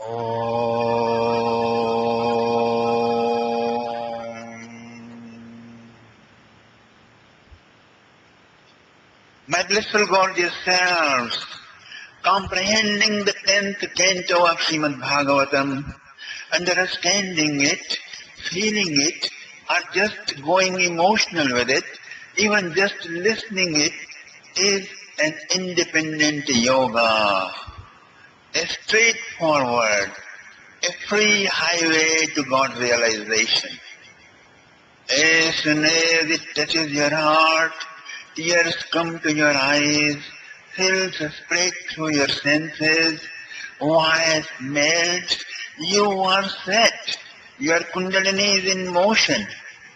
My blissful gorgeous selves, comprehending the 10th canto of Srimad Bhagavatam, understanding it, feeling it, or just going emotional with it, even just listening it, is an independent yoga, a straightforward, a free highway to God realization. As soon as it touches your heart, tears come to your eyes, thrills spread through your senses, voice melts, you are set. Your kundalini is in motion.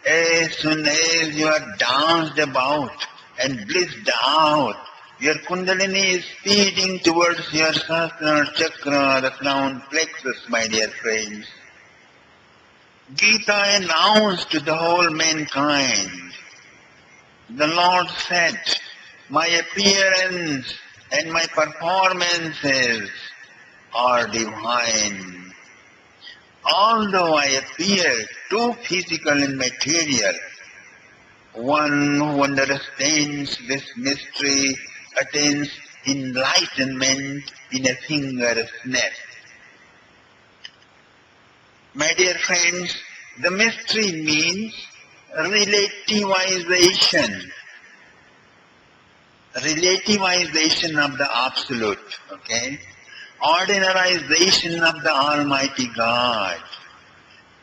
As soon as you are danced about and blissed out, your kundalini is speeding towards your sahasrara chakra, the crown plexus, my dear friends. Gita announced to the whole mankind, the Lord said, my appearance and my performances are divine. Although I appear too physical and material, one who understands this mystery attains enlightenment in a finger's snap. My dear friends, the mystery means relativization. Relativization of the absolute, okay? Ordinarization of the Almighty God.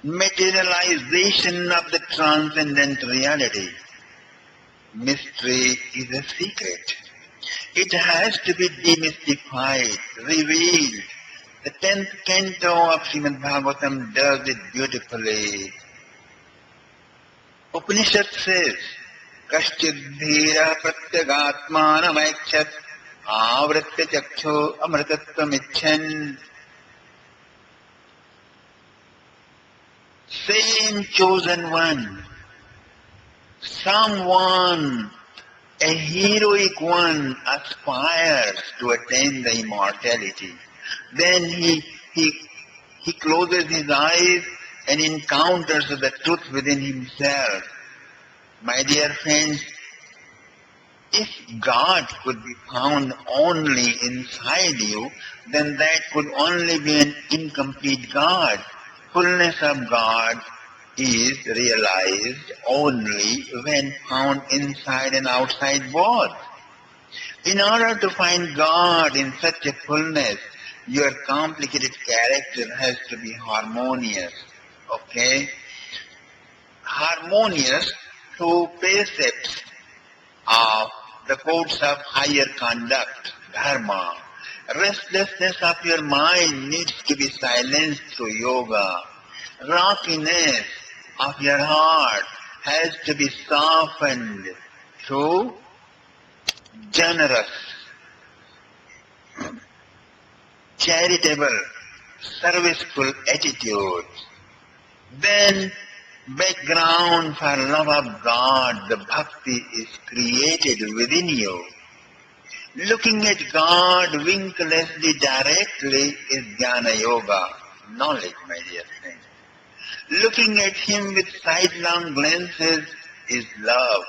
Materialization of the transcendent reality. Mystery is a secret. It has to be demystified, revealed. The 10th canto of Srimad Bhagavatam does it beautifully. Upanishad says, Kaschidhira pratyagatmanamaichat avritya chaksho amritatvam. Same chosen one, someone, a heroic one aspires to attain the immortality. Then he closes his eyes and encounters the truth within himself. My dear friends, if God could be found only inside you, then that could only be an incomplete God. Fullness of God is realized only when found inside and outside both. In order to find God in such a fullness, your complicated character has to be harmonious. Okay? Harmonious through precepts of the codes of higher conduct, dharma. Restlessness of your mind needs to be silenced through yoga. Rockiness of your heart has to be softened through generous, charitable, serviceful attitude. Then background for love of God, the bhakti is created within you. Looking at God winklessly directly is jnana yoga, knowledge, my dear friend. Looking at Him with sidelong glances is love.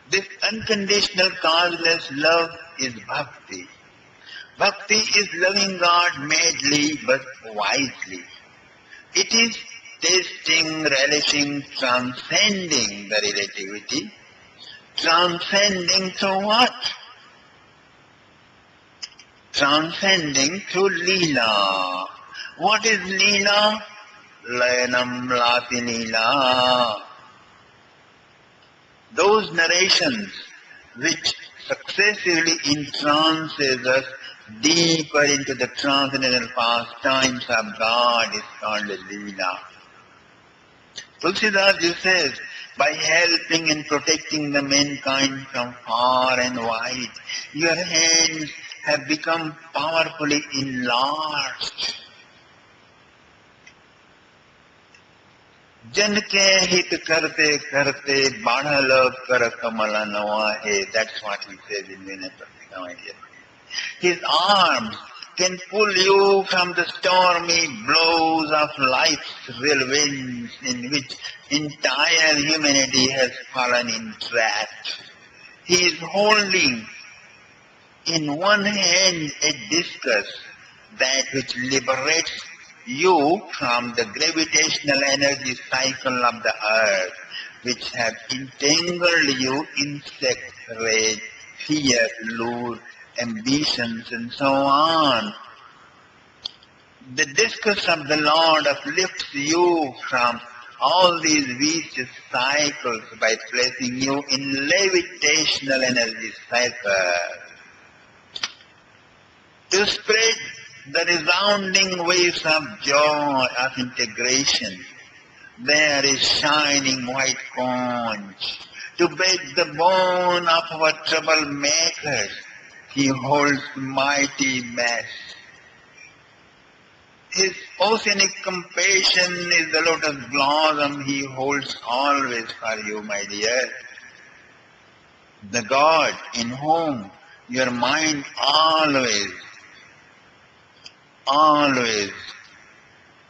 This unconditional causeless love is bhakti. Bhakti is loving God madly but wisely. It is tasting, relishing, transcending the relativity. Transcending through what? Transcending through Leela. What is Leela? Layanam Lati Leela. Those narrations which successively entrances us deeper into the transcendental pastimes of God is called Leela. Tulsidas says, by helping and protecting the mankind from far and wide, your hands have become powerfully enlarged. Jan ke hit karte karte badhala kar kamala nava hai. That's what he says in Vinay Pratika, my dear. His arms can pull you from the stormy blows of life's real winds in which entire humanity has fallen entrapped. He is holding in one hand a discus, that which liberates you from the gravitational energy cycle of the earth, which have entangled you in sex, rage, fear, lure, ambitions, and so on. The discus of the Lord uplifts you from all these vicious cycles by placing you in levitational energy cycle. To spread the resounding waves of joy of integration, there is shining white conch. To break the bone of our troublemakers, he holds mighty mass. His oceanic compassion is the lotus blossom he holds always for you, my dear. The God in whom your mind always,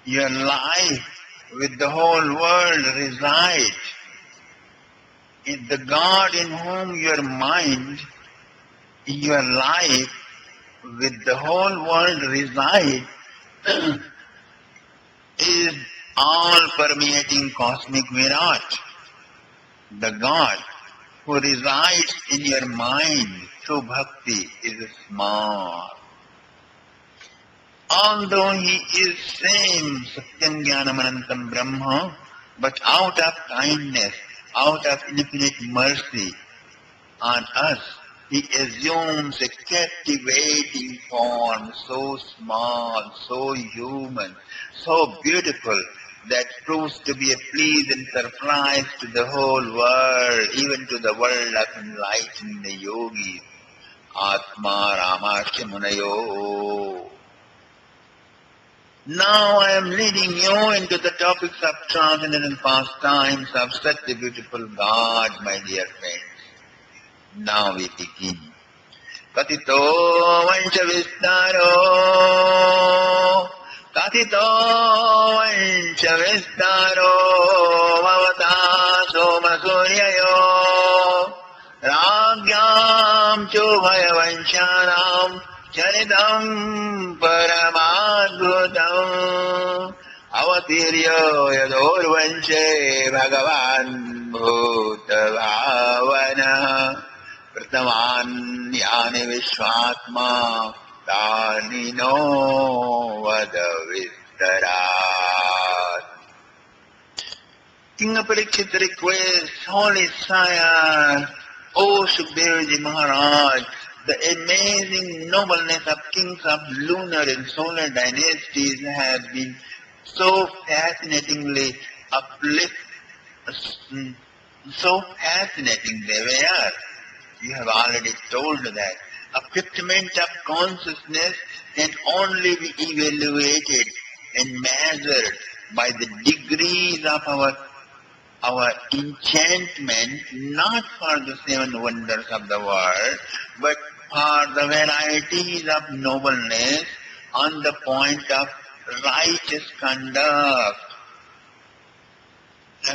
your life with the whole world resides. In the God in whom your mind, your life with the whole world resides is all-permeating cosmic Virat. The God who resides in your mind through bhakti is small. Although he is same Satyam Jnanam Anantam Brahma, but out of kindness, out of infinite mercy on us, he assumes a captivating form, so small, so human, so beautiful, that proves to be a pleasant surprise to the whole world, even to the world of enlightened yogis. Atma Ramasya Munayo. Now I am leading you into the topics of transcendental pastimes of such a beautiful God, my dear friends. Now we begin. Katito vancha vistaro, katito vancha vistaro, bhavata soma suryayo, ragyam chubhaya vancharam, charitam paramadhutam, avatirya yadorvanche bhagavan bhutavavana. Pratamanyani Vishwatma Tanino Vadavistarat. King Parikshit requests, Holy Sire, O Sukhdevji Maharaj, the amazing nobleness of kings of lunar and solar dynasties has been so fascinatingly so fascinating they were. You have already told that. Upliftment of consciousness can only be evaluated and measured by the degrees of our enchantment, not for the seven wonders of the world, but for the varieties of nobleness on the point of righteous conduct.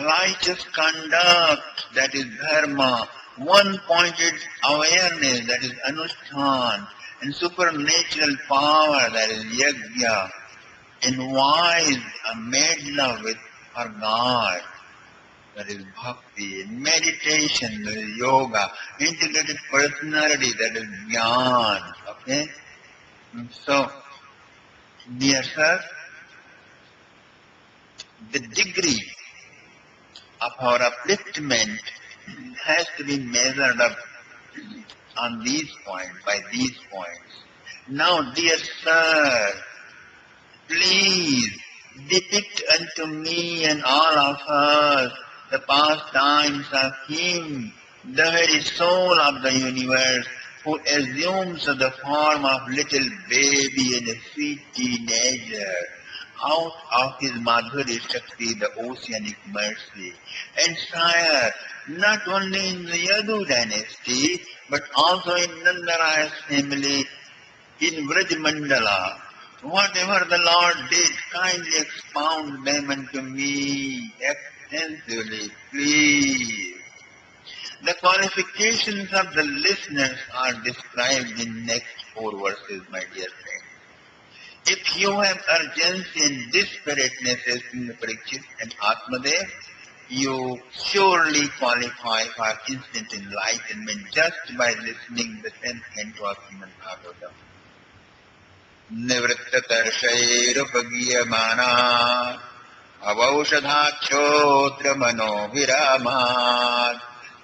Righteous conduct, that is dharma, one-pointed awareness, that is anushthan, and supernatural power, that is yajna, and wise, made love with our God, that is bhakti, and meditation, that is yoga, integrated personality, that is jnana. Okay? And so, dear sir, the degree of our upliftment has to be measured up on these points, by these points. Now, dear sir, please depict unto me and all of us the pastimes of him, the very soul of the universe, who assumes the form of little baby and a sweet teenager, out of his Madhuri Shakti, the oceanic mercy. And sire, not only in the Yadu dynasty, but also in Nandaraya's family, in Vrajamandala. Whatever the Lord did, kindly expound them unto me extensively, please. The qualifications of the listeners are described in next 4 verses, my dear friends. If you have urgency and disparateness as King Parikshit and Atmadev, you surely qualify for instant enlightenment just by listening the 10th canto of Srimad Bhagavatam. Nivrittatarshairupagyamana avaushadhakshotra manoviramad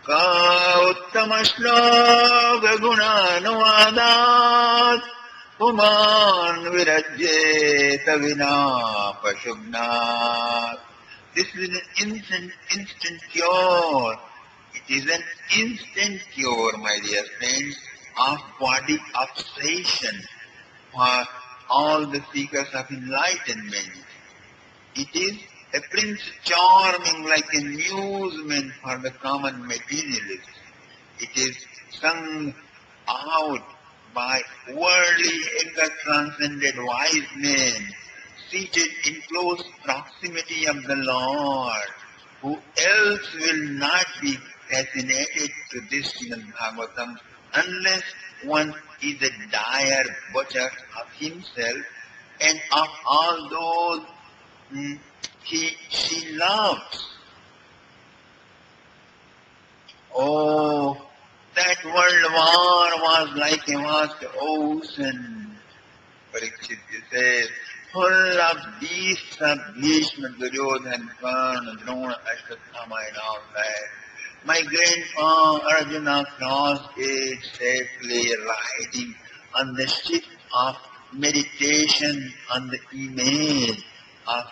ka uttama gunanuvadat puman virajyeta vina pashubnat. This is an instant cure. It is an instant cure, my dear friends, of body obsession for all the seekers of enlightenment. It is a prince charming like amusement for the common materialist. It is sung out by worldly transcended wise men, seated in close proximity of the Lord. Who else will not be fascinated to this Srimad Bhagavatam unless one is a dire butcher of himself and of all those she loves. Oh, that world war was like a vast ocean, Parikshit says, full of beasts of Bhishma, Duryodhana, Karna, Drona, Ashwatthama and all that. My grandpa Arjuna crossed it safely, riding on the ship of meditation on the image of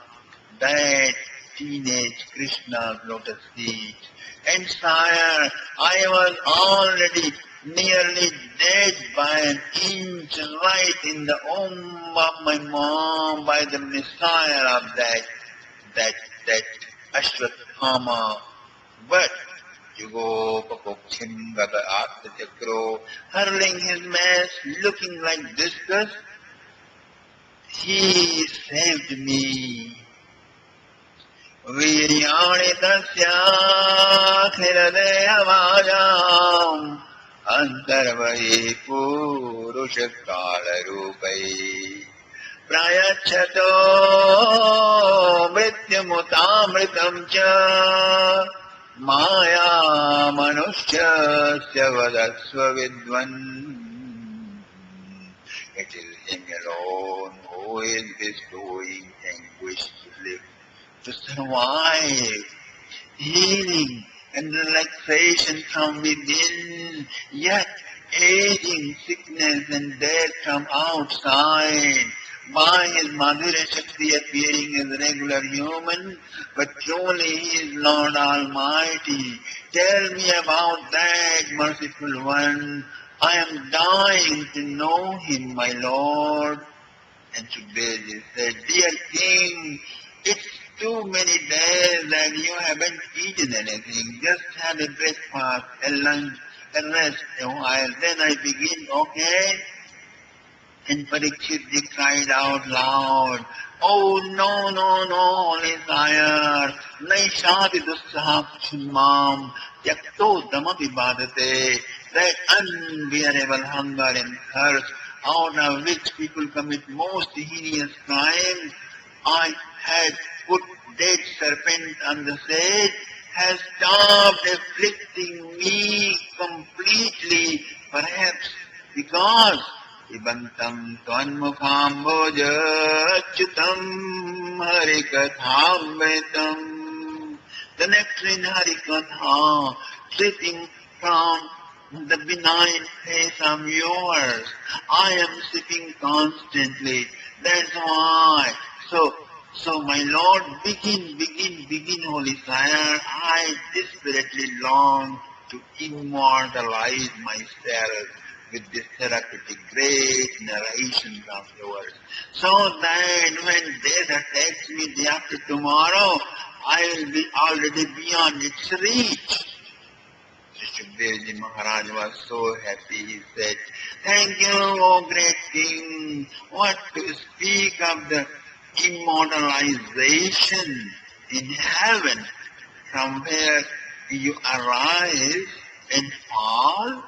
that teenage Krishna's lotus feet. And sire, I was already nearly dead by an inch right in the womb of my mom by the missile of that Ashwatthama. But Yugo Gata Atma Chakro, hurling his mass, looking like discus, he saved me. Viryani tasyakhiradehavajam antarvai purushakalarupai prayachato mrityamutamritam cha maya manushya vadasva vidvan. It is him alone who is bestowing anguish to live, to survive, healing and relaxation from within, yet aging, sickness and death from outside. By his Madhurya Shakti appearing as a regular human, but truly he is Lord Almighty. Tell me about that merciful one. I am dying to know him, my Lord. And Shukdev said, dear king, it's too many days that you haven't eaten anything. Just have a breakfast, a lunch, and rest a while. Then I begin, okay? And Parikshit cried out loud, oh no, no, no, holy sire, naishati dussahakshimam, yakto damapi badate, that unbearable hunger and thirst out of which people commit most heinous crimes. I had put dead serpent on the stage, has stopped afflicting me completely, perhaps because Ibantam Tvanmukhamboja Achyutam Harikathamritam. The nectar in Harikatha, dripping from the benign face of yours. I am sipping constantly. That's why. So my Lord, begin, Holy Sire. I desperately long to immortalize myself with this therapeutic great narrations of yours, so that when death attacks me day after tomorrow, I will be already beyond its reach. Shukdev Ji Maharaj was so happy. He said, Thank you, O great King. What to speak of the immortalization in heaven from where you arise and fall?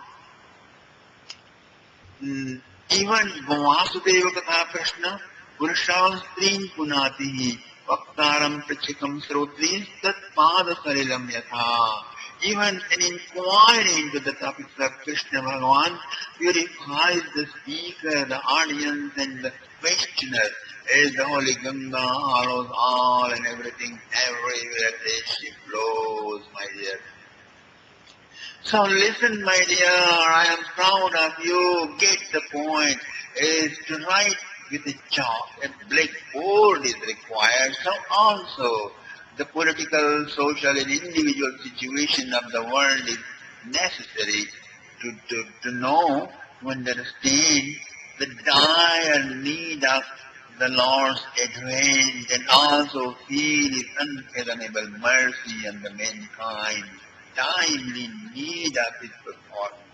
Even Vasudeva Katha Krishna, Purusham String Punatihi, Vaktaram Prachikam Srotri, Tat Pada Sarilam Yatha. Even an inquiry into the topics of Krishna Bhagavan purifies the speaker, the audience, and the questioner, as the holy Ganga follows all and everything, everywhere she flows, my dear. So listen, my dear, I am proud of you. Get the point. Is to write with a chalk. A blackboard is required. So also, the political, social, and individual situation of the world is necessary to know, to understand the dire need of the Lord's advent and also feel His unfathomable mercy on the mankind, timely need of His performance.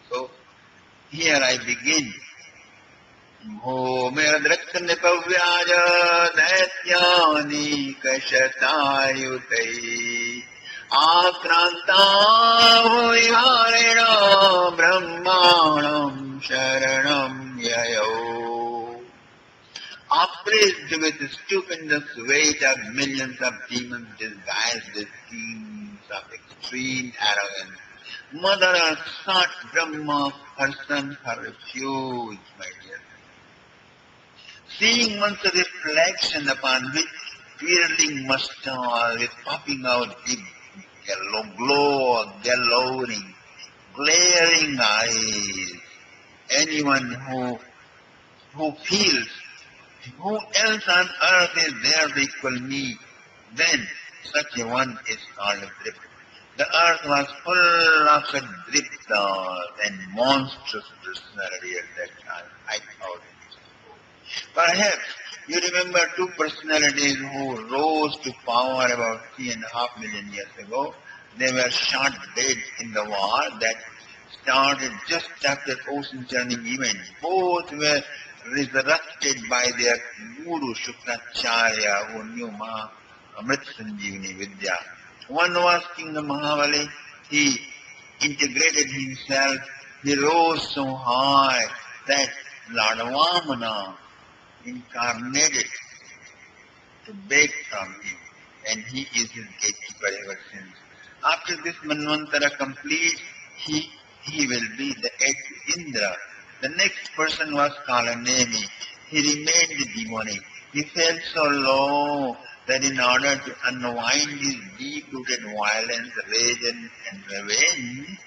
So here I begin. भूमिर्दृक्नृपव्याज दैत्यानीकशतायुतैः आक्रान्ता भूरिहारेण ब्रह्माणं शरणं ययौ. Oppressed with the stupendous weight of millions of demons disguised as kings of extreme arrogance, Mother Earth sought Brahma, her son, her refuge, my dear. Seeing one's reflection upon which twirling mustache with popping out big yellow glow, glowering, glaring eyes, anyone who feels who else on earth is there to equal me, then such a one is called a drift. The earth was full of such drifters and monstrous personality at that time. I thought. Perhaps you remember two personalities who rose to power about 3.5 million years ago. They were shot dead in the war that started just after ocean churning event. Both were resurrected by their guru Shukracharya, who knew Amrit Sanjeevani Vidya. One was King Mahabali. He integrated himself. He rose so high that Lord Vamana incarnated to beg from him, and he is his gatekeeper ever since. After this Manvantara completes, he will be the eighth Indra. The next person was Kalanemi. He remained demonic. He felt so low that in order to unwind his deep-rooted violence, rage, and revenge,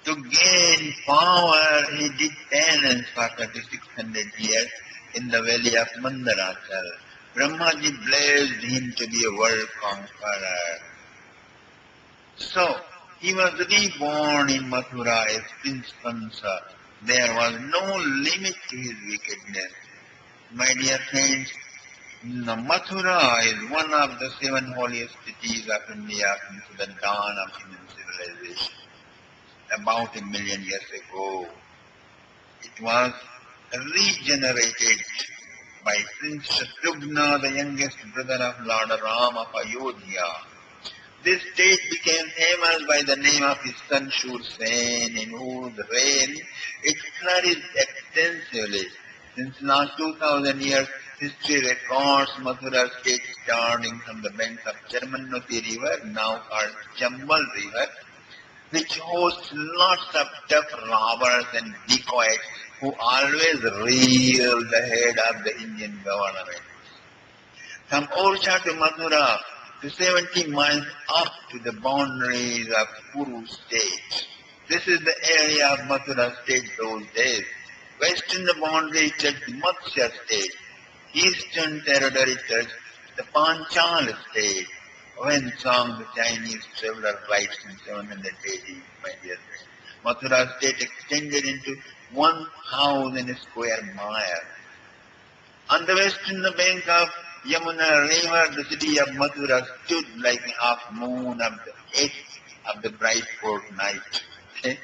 to gain power, he did penance for 3600 years in the valley of Mandarachal. Brahmaji blessed him to be a world conqueror. So, he was reborn in Mathura as Prince Kansa. There was no limit to his wickedness. My dear friends, Mathura is one of the 7 holiest cities of India since the dawn of human civilization. About 1 million years ago, it was regenerated by Prince Shatrughna, the youngest brother of Lord Ram of Ayodhya. This state became famous by the name of his son Shursen, in whose reign it flourished extensively. Since last 2000 years, history records Mathura state starting from the banks of Charmanoti river, now called Chambal river, which hosts lots of tough robbers and decoys who always reel the head of the Indian government. From Orcha to Mathura, to 70 miles up to the boundaries of Kuru state. This is the area of Mathura state those days. Western boundary touched Matsya state. Eastern territory touched the Panchal state. When Song, the Chinese traveler, writes in 700 AD, my dear friend, Mathura state extended into 1,000 square miles. On the western bank of Yamuna river, the city of Mathura stood like a half moon of the 8th of the bright fourth night. Okay?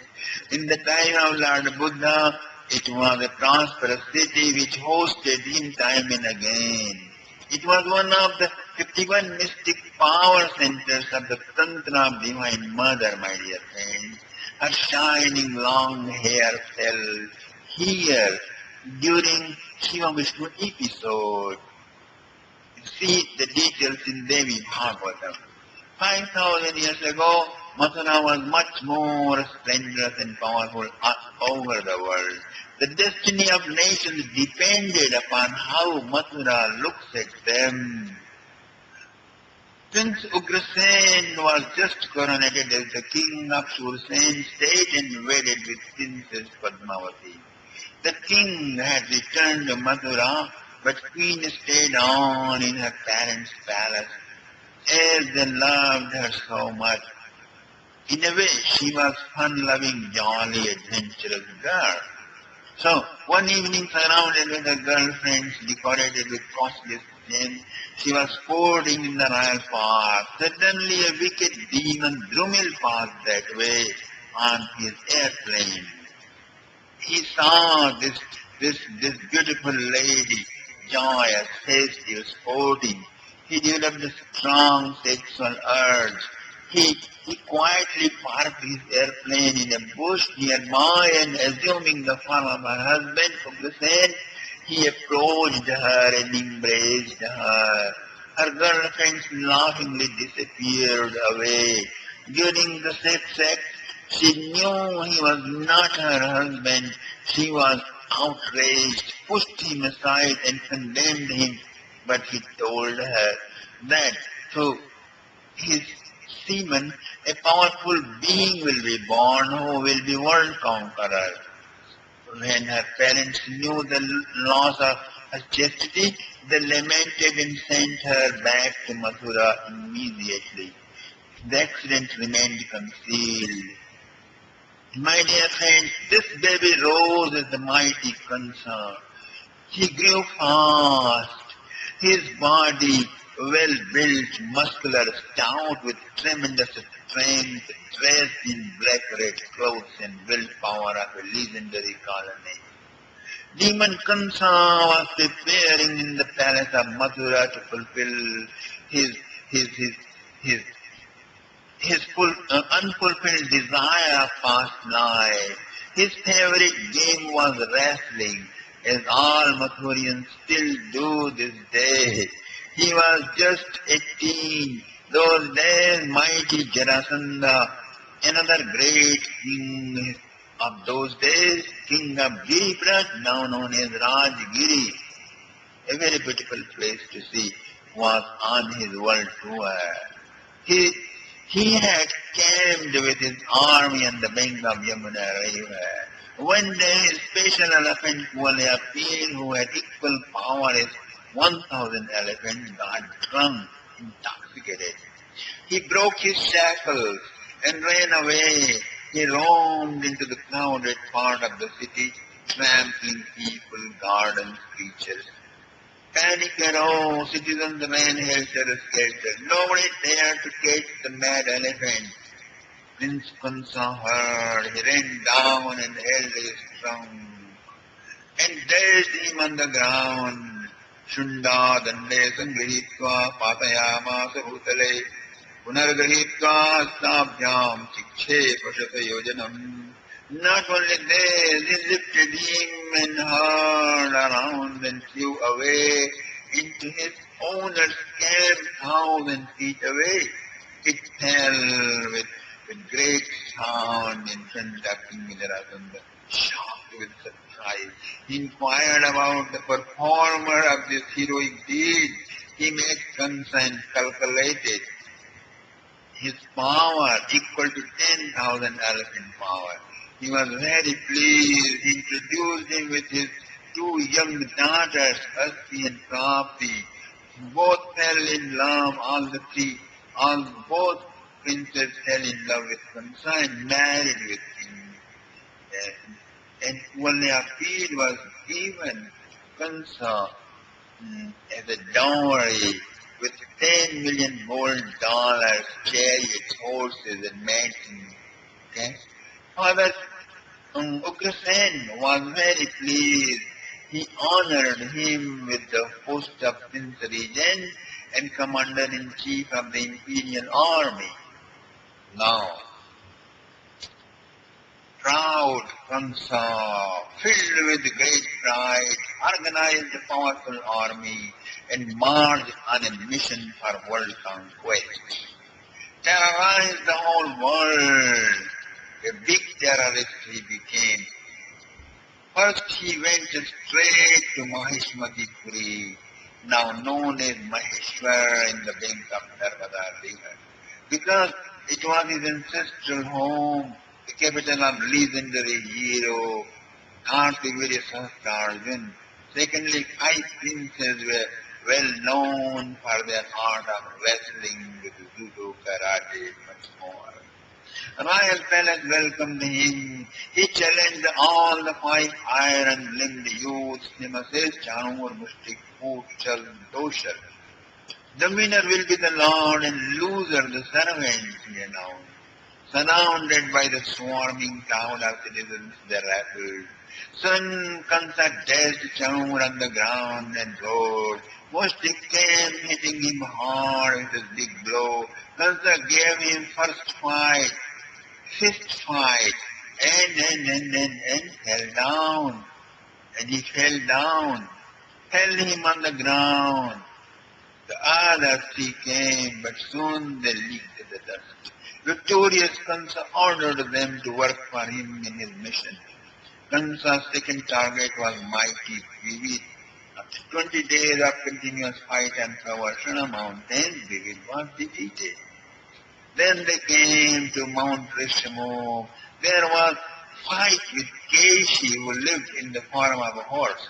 In the time of Lord Buddha, it was a prosperous city which hosted him time and again. It was one of the 51 mystic power centers of the Tantra of Divine Mother, my dear friends. Her shining long hair fell here during Shiva Vishnu episode. See the details in Devi Bhagavatam. 5,000 years ago, Mathura was much more splendorous and powerful over the world. The destiny of nations depended upon how Mathura looks at them. Prince Ugrasen was just coronated as the king of Sursen state and wedded with Princess Padmavati. The king had returned to Mathura, but Queen stayed on in her parents' palace as they loved her so much. In a way, she was fun-loving, jolly, adventurous girl. So, one evening, surrounded with her girlfriends, decorated with costly gems, she was sporting in the royal park. Suddenly, a wicked demon Drumil passed that way on his airplane. He saw this beautiful lady, joyous, festive, sporting. He developed a strong sexual urge. He quietly parked his airplane in a bush nearby and assuming the form of her husband from the sand, he approached her and embraced her. Her girlfriends laughingly disappeared away. During the sex act, she knew he was not her husband. She was outraged, pushed him aside and condemned him. But he told her that through his semen, a powerful being will be born who will be world conqueror. When her parents knew the loss of her chastity, they lamented and sent her back to Mathura immediately. The accident remained concealed. My dear friends, this baby rose as the mighty concern. He grew fast. His body, well built, muscular, stout, with tremendous strength, dressed in black red clothes and willpower of a legendary colony. Demon Kansa was preparing in the palace of Mathura to fulfill his his his his unfulfilled desire of past life. His favorite game was wrestling, as all Mathurians still do this day. He was just 18. Those days, mighty Jarasandha, another great king of those days, king of Giriprat, now known as Rajgiri, a very beautiful place to see, was on his world tour. He he had camped with his army on the bank of Yamuna River. One day, a special elephant Kuala appeared who had equal power as 1,000 elephants got drunk, intoxicated. He broke his shackles and ran away. He roamed into the crowded part of the city, trampling people, gardens, creatures. Panic arose, citizens ran helter-skelter. Nobody dared to catch the mad elephant. Prince Kansa heard. He ran down and held his trunk and dashed him on the ground. Shunda dande sangrihitva patayamasa bhutale punargrihitva stabhyam chikshe pashata yojanam. Not only this, he lifted him and hurled around and flew away into his owner's camp 1,000 feet away. It fell with great sound in front of King Vijarasandha, shocked with surprise. He inquired about the performer of this heroic deed. He made Kansa and calculated his power equal to 10,000 elephant power. He was very pleased. He introduced him with his two young daughters, Asti and Prapti. Both fell in love, both princes fell in love with Kansa and married with him. And Kuala was given Kansa as a dowry with 10 million gold dollars, chariots, horses, and mansions. Okay? Father Ugrasen was very pleased. He honored him with the post of Prince Regent and Commander-in-Chief of the Imperial Army. Now, proud Kamsa, filled with great pride, organized a powerful army and marched on a mission for world conquest. Terrorized the whole world. A big terrorist he became. First he went straight to Mahishmati now known as Maheshwar in the bank of Narmada River, because it was his ancestral home, the capital of legendary hero Kartikeya Sahasrarjun. Secondly, five princes were well known for their art of wrestling with judo, karate, much more. Royal Palace welcomed him. He challenged all the five iron-limbed youths, Nemesis, Chanur, Mystic, Chal, Doshal. The winner will be the Lord and loser the servant, he announced. Surrounded by the swarming crowd of citizens, they rattled. Son Kansa dashed Chanur on the ground and roared. Mystic came, hitting him hard with his big blow. Kansa gave him first fight, fist fight, and fell down. And he fell down, held him on the ground. The others he came, but soon they leaked the dust. Victorious Kansa ordered them to work for him in his mission. Kansa's second target was mighty Vivid. After 20 days of continuous fight and Pravashana mountain, Vivid was defeated. Then they came to Mount Rishamu. There was fight with Keshi who lived in the form of a horse.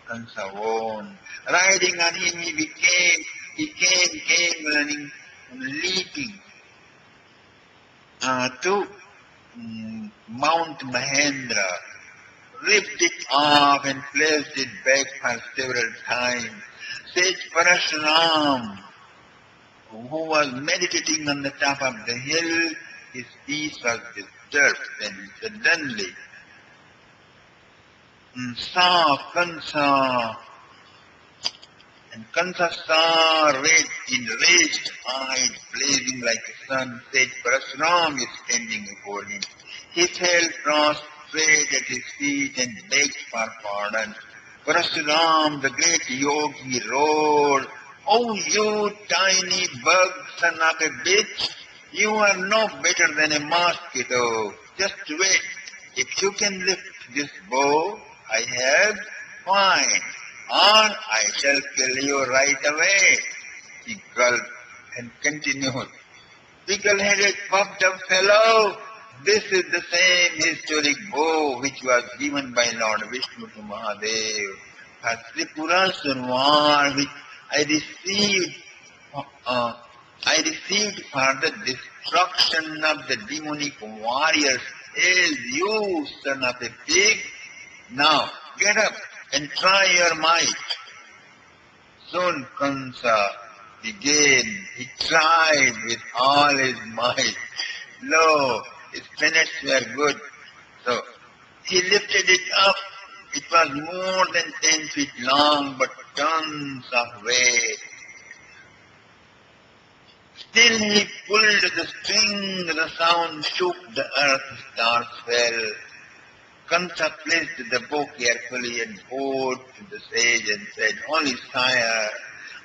Kansa won. Riding on him he came running and leaping to Mount Mahendra, ripped it off and placed it back for several times. Sage Parashuram, who was meditating on the top of the hill, his peace was disturbed, and suddenly saw Kansa, and Kansa saw enraged eyes blazing like the sun. Sage Parashuram is standing before him. He fell prostrate at his feet and begged for pardon. Parashuram, the great yogi, roared, "Oh, you tiny bug, son of a bitch, you are no better than a mosquito. Just wait. If you can lift this bow I have, fine, or I shall kill you right away." He gulped and continued, "Pickle-headed, puffed-up fellow, this is the same historic bow which was given by Lord Vishnu to Mahadev for Tripura's war, which I received for the destruction of the demonic warriors. Hail you, son of a pig! Now get up and try your might." Soon Kansa began. He tried with all his might. Lo, his tenets were good. So he lifted it up. It was more than 10 feet long, but tons of weight. Still he pulled the string, the sound shook the earth, stars fell. Kansa placed the bow carefully and bowed to the sage and said, "Holy sire,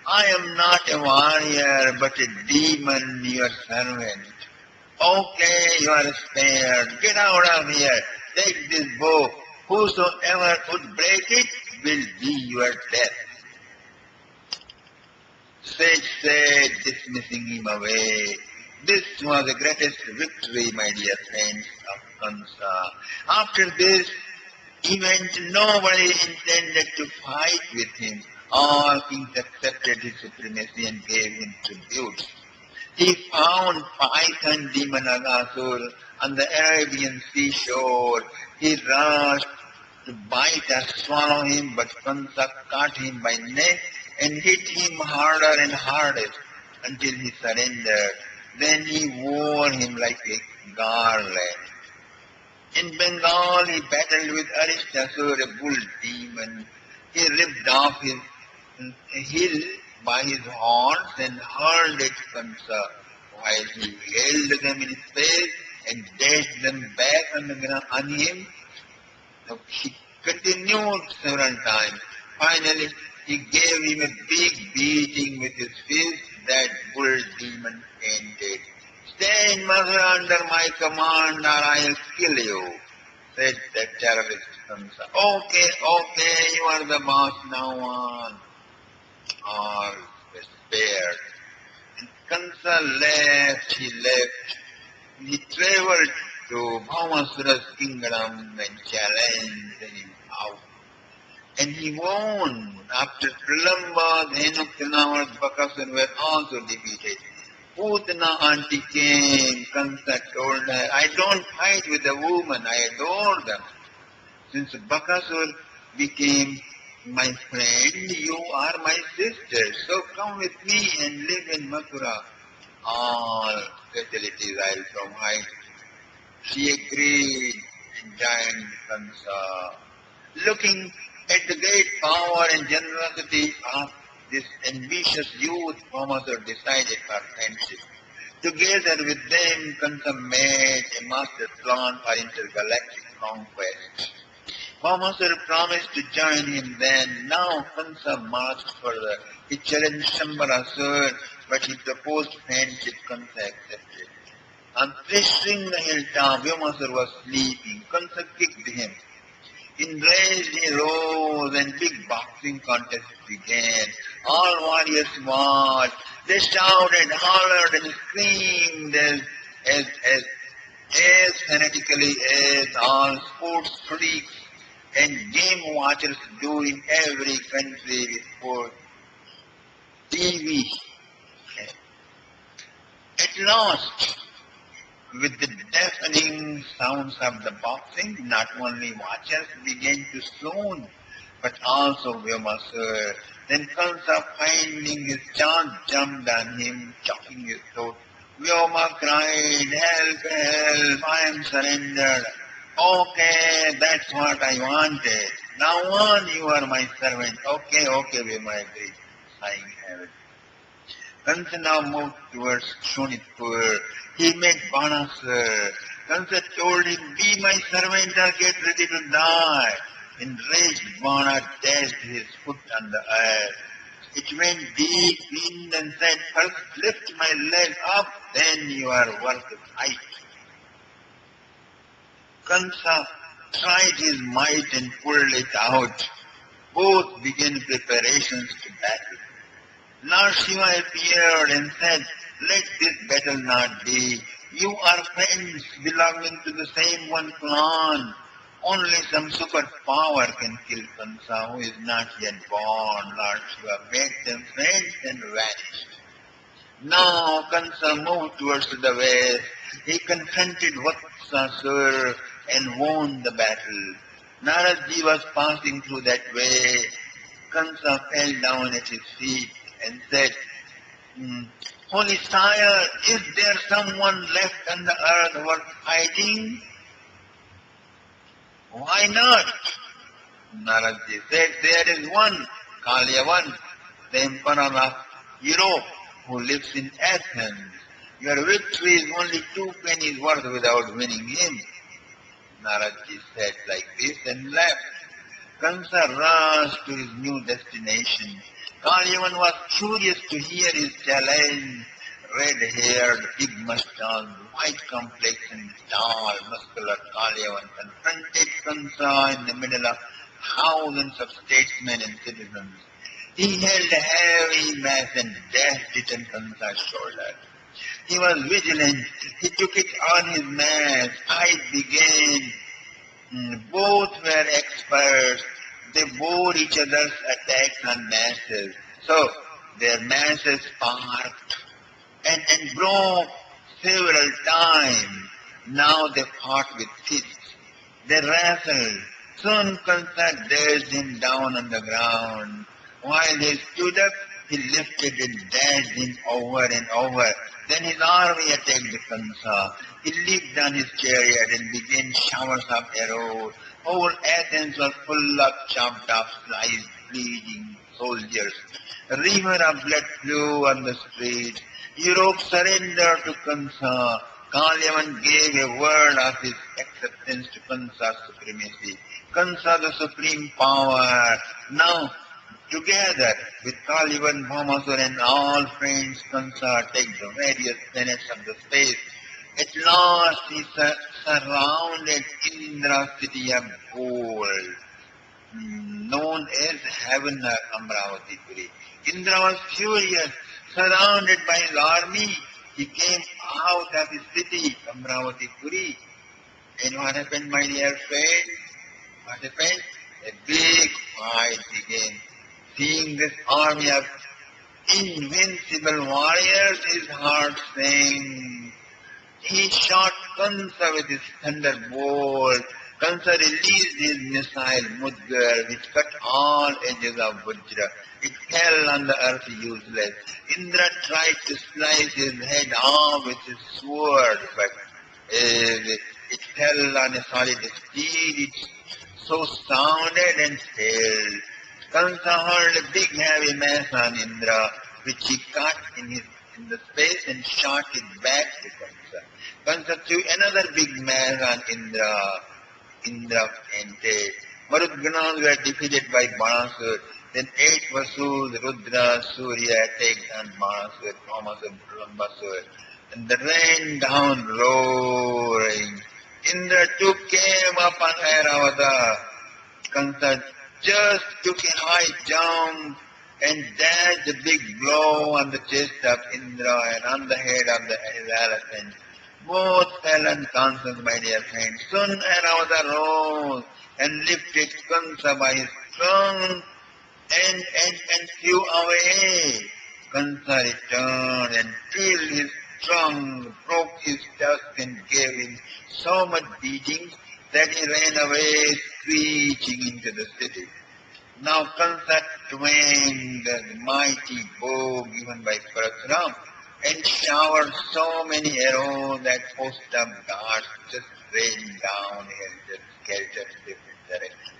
I am not a warrior, but a demon, your servant. Okay, you are spared. Get out of here. Take this bow. Whosoever would break it will be your death." Sage said, dismissing him away, "This was the greatest victory, my dear friends, of Kansa. After this event, nobody intended to fight with him. All kings accepted his supremacy and gave him tribute. He found Python demon Agasur on the Arabian seashore. He rushed to bite or swallow him, but Kansa caught him by neck and hit him harder and harder until he surrendered. Then he wore him like a garland. In Bengal, he battled with Aristasur, a bull demon. He ripped off his hill by his horns and hurled at Kansa, while he held them in his face and dashed them back on the ground on him. So he continued several times. Finally, he gave him a big beating with his fist. That bull demon fainted. Stay in Mathura under my command or I'll kill you, said the terrorist Kamsa. Okay, okay, you are the boss now on. All was spared. And Kamsa left, he left. He traveled to Bhamasura's kingdom and challenged him out. And he won. After Pralamba, Dhenuk, Trinavar, Bakasur were also defeated. Putana auntie came, Kamsa told her, I don't fight with a woman, I adore them. Since Bakasur became my friend, you are my sister, so come with me and live in Mathura. All facilities I'll provide. She agreed and joined Kamsa. Looking at the great power and generosity of this ambitious youth, Bhamasur decided for friendship. Together with them, Kansa made a master plan for intergalactic conquest. Bhamasur promised to join him then. Now Kansa marched further. He challenged Shambharasur, but he proposed friendship. Kansa accepted. On reaching the hilltop, Bhamasur was sleeping. Kansa kicked him. Enraged he rose and big boxing contest began. All warriors marched. They shouted, hollered and screamed as fanatically as all sports freaks and game watchers do in every country with sport. TV. At last, with the deafening sounds of the boxing, not only watchers began to swoon, but also Vyomasur. Then Kansa, finding his chance, jumped on him, choking his throat. Vyoma cried, help, help, I am surrendered. Okay, that's what I wanted. Now on, you are my servant. Okay, Vyoma agreed, sighing heavily. Kansa now moved towards Shonitpur. He met Banasur. Kansa told him, be my servant or get ready to die. Enraged Bana dashed his foot on the earth. It went deep in and said, first lift my leg up, then you are worth the fight. Kansa tried his might and pulled it out. Both began preparations to battle. Lord Shiva appeared and said, let this battle not be. You are friends belonging to the same one clan. Only some superpower can kill Kansa, who is not yet born. Lord Shiva made them friends and vanished. Now Kansa moved towards the west. He confronted Vatsasur and won the battle. Naradji was passing through that way. Kansa fell down at his feet and said, Holy Sire, is there someone left on the earth worth fighting? Why not? Naradji said, there is one, Kalyavan, the emperor of Europe, who lives in Athens. Your victory is only 2 pennies worth without winning him. Naradji said like this and left. Kansa rushed to his new destination. Kalyavan was curious to hear his challenge. Red-haired, big mustache, white complexion, tall, muscular Kalyavan confronted Kansa in the middle of thousands of statesmen and citizens. He held a heavy mass and dashed it on Kansa's shoulder. He was vigilant. He took it on his mass. Fight began. Both were experts. They bore each other's attacks on masses. So their masses sparked and broke several times. Now they fought with fists. They wrestled. Soon Kansa dashed him down on the ground. While he stood up, he lifted and dashed him over and over. Then his army attacked the Kansa. He leaped on his chariot and began showers of arrows. Whole Athens was full of chopped off, sliced, bleeding soldiers. A river of blood flew on the streets. Europe surrendered to Kansa. Kalyavan gave a word of his acceptance to Kansa's supremacy. Kansa, the supreme power. Now, together with Kalyavan, Bhaumasura and all friends, Kansa take the various planets of the space. At last he surrounded Indra's city of gold, known as heaven or Amravati Puri. Indra was furious, surrounded by his army. He came out of his city, Amravati Puri. And what happened, my dear friend? What happened? A big fight began. Seeing this army of invincible warriors, his heart sank. He shot Kansa with his thunderbolt. Kansa released his missile Mudgar, which cut all edges of Vajra. It fell on the earth useless. Indra tried to slice his head off with his sword, but it fell on a solid steel. It so sounded and failed. Kansa hurled a big heavy mass on Indra, which he caught in the space and shot it back to Kansa. Kansa threw another big mass on Indra. Indra fainted. Marudganas were defeated by Banasur. Then 8 Vasus, Rudra, Surya attacked on Banasur, Bhaumasur, Brahmasur, and they ran down roaring. Indra too came up on Airavata. Kansa just took a high jump and dashed a big blow on the chest of Indra and on the head of the elephant. Both fell unconscious, my dear friends. Soon Airavata rose and lifted Kansa by his trunk and flew away. Kansa returned and peeled his trunk, broke his tusk and gave him so much beating that he ran away screeching into the city. Now Kansa twanged the mighty bow given by Parasuram and showered so many arrows that host of gods just rained down and scattered in different directions.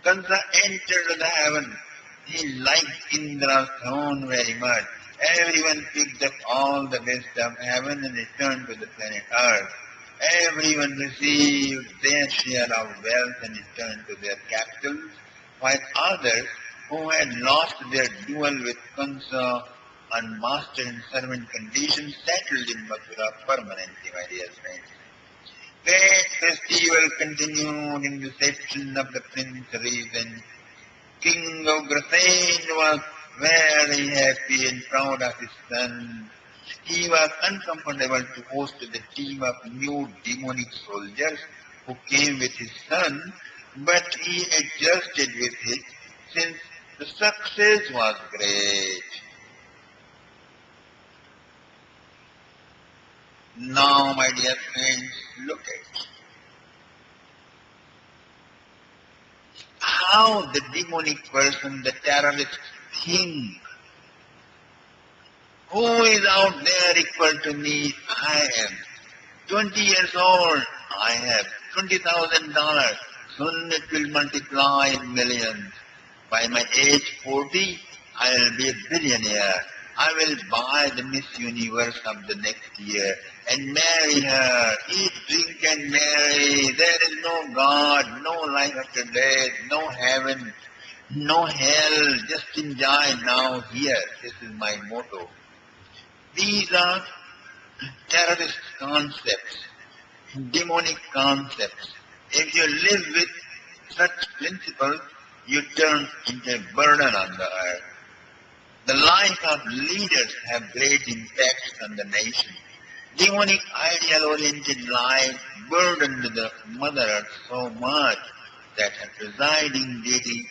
Kansa entered the heaven. He liked Indra's throne very much. Everyone picked up all the best of heaven and returned to the planet Earth. Everyone received their share of wealth and returned to their capitals, while others who had lost their duel with Kansa on master and servant conditions settled in Mathura permanently, my dear friends. Great festival continued in the reception of the prince Reason. King of Grasen was very happy and proud of his son. He was uncomfortable to host the team of new demonic soldiers who came with his son, but he adjusted with it since the success was great. Now, my dear friends, look at how the demonic person, the terrorist, think. Who is out there equal to me? I am. 20 years old, I have. $20,000. Soon it will multiply in millions. By my age 40, I will be a billionaire. I will buy the Miss Universe of the next year and marry her. Eat, drink and marry. There is no God, no life after death, no heaven, no hell. Just enjoy now here. This is my motto. These are terrorist concepts, demonic concepts. If you live with such principles, you turn into a burden on the earth. The life of leaders have great impacts on the nation. Demonic ideal-oriented life burdened the Mother Earth so much that her presiding deity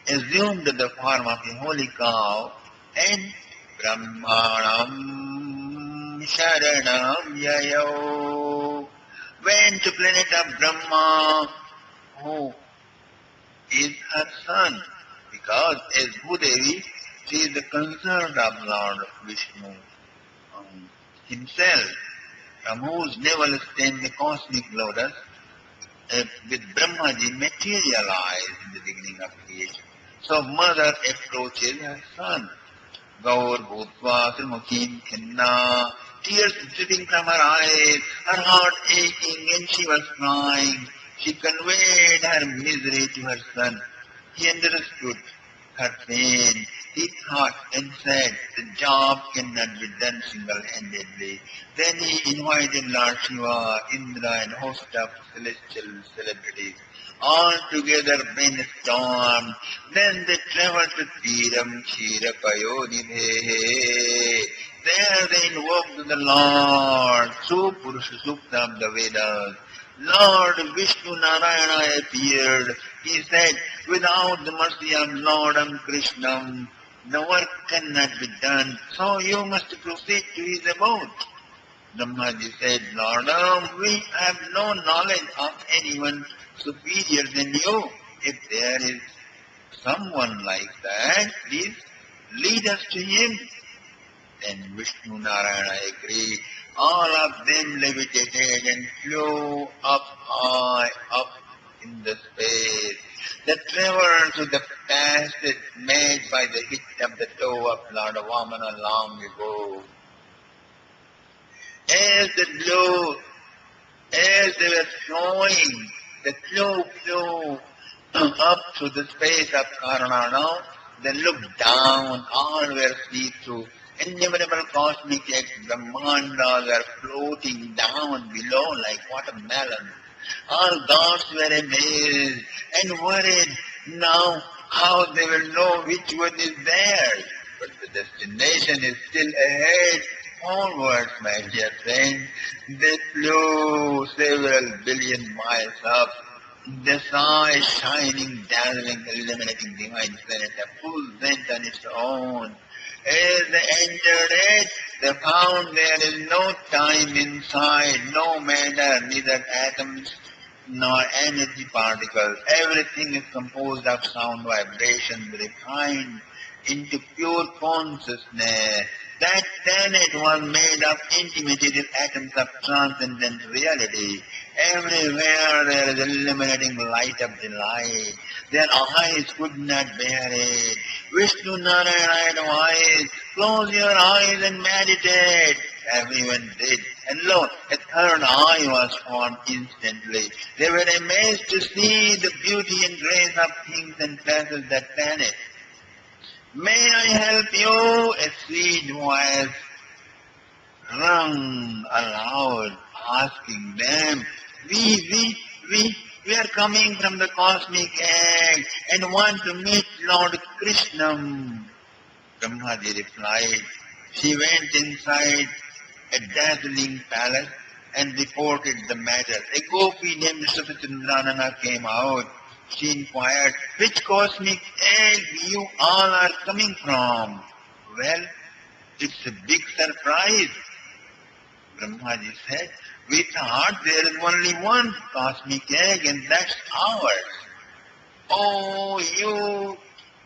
assumed the form of a holy cow and Brahmanam Sharanam Yayo went to planet of Brahma, who is her son, because as Bhudevi, She is the consort of Lord Vishnu himself, from whose navel stem the cosmic lotus with Brahmaji materialized in the beginning of creation. So mother approaches her son. Gaur Bhutva Srimukhin Khinna, tears dripping from her eyes, her heart aching, and she was crying. She conveyed her misery to her son. He understood her pain. He thought and said, the job cannot be done single-handedly. Then he invited Lord Shiva, Indra, and host of celestial celebrities. All together brainstormed. Then they traveled to Tiram Kshirapayodhidhe. There they invoked the Lord, Supurusha Sukta of the Vedas. Lord Vishnu Narayana appeared. He said, without the mercy of Lord Krishna, the work cannot be done, so you must proceed to his abode. Brahmaji said, Lord, we have no knowledge of anyone superior than you. If there is someone like that, please lead us to him. Then Vishnu Narayana agreed. All of them levitated and flew up high, up in the space. They traveled to the passage made by the hit of the toe of Lord Vamana long ago. As they were flowing, they flew up to the space of Karana. They looked down, all were see-through. Innumerable cosmic eggs, Brahmandas were floating down below like watermelons. All gods were amazed and worried now how they will know which one is theirs. But the destination is still ahead. Onwards, my dear friends, they flew several billion miles up. They saw a shining, dazzling, illuminating divine planet, a full vent on its own. As they entered it, they found there is no time inside, no matter, neither atoms nor energy particles. Everything is composed of sound vibrations refined into pure consciousness. That planet was made of intimate atoms of transcendent reality. Everywhere there is illuminating light of delight. Their eyes could not bear it. Vishnu Narayana advised, close your eyes and meditate. Everyone did. And lo, a third eye was formed instantly. They were amazed to see the beauty and grace of things and places that planet. May I help you? A sweet voice rung aloud, asking them, we are coming from the cosmic egg and want to meet Lord Krishna. Brahmaji replied. She went inside a dazzling palace and reported the matter. A gopi named Chandranana came out. She inquired, which cosmic egg you all are coming from? Well, it's a big surprise. Brahmaji said, we thought there is only one cosmic egg and that's ours. Oh, you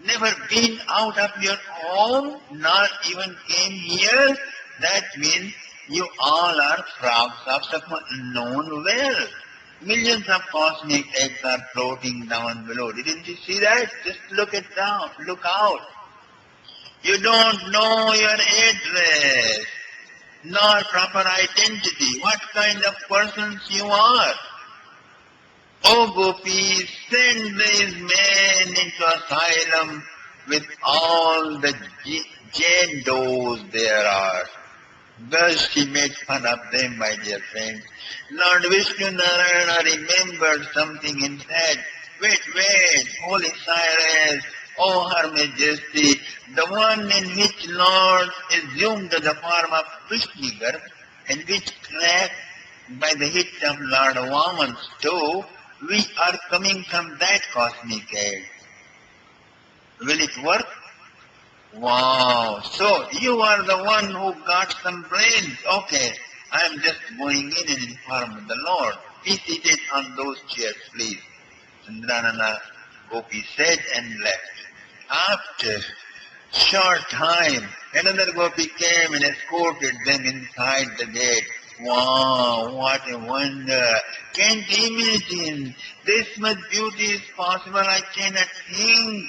never been out of your home, not even came here? That means you all are frogs of some unknown well. Millions of cosmic eggs are floating down below. Didn't you see that? Just look out. You don't know your address, nor proper identity, what kind of persons you are. O Gopis, send these men into asylum with all the Jandos there are. Thus she made fun of them, my dear friends. Lord Vishnu Narayana remembered something and said, wait, Holy Cyrus, O Her Majesty, the one in which Lord assumed the form of Krishna and which cracked by the hit of Lord Vaman's toe, we are coming from that cosmic egg. Will it work? Wow, so you are the one who got some brains. Okay, I am just going in and inform the Lord. Be seated on those chairs, please. Chandranana Gopi said and left. After Short time, another gopi came and escorted them inside the gate. Wow, what a wonder! Can't imagine. This much beauty is possible, I cannot think.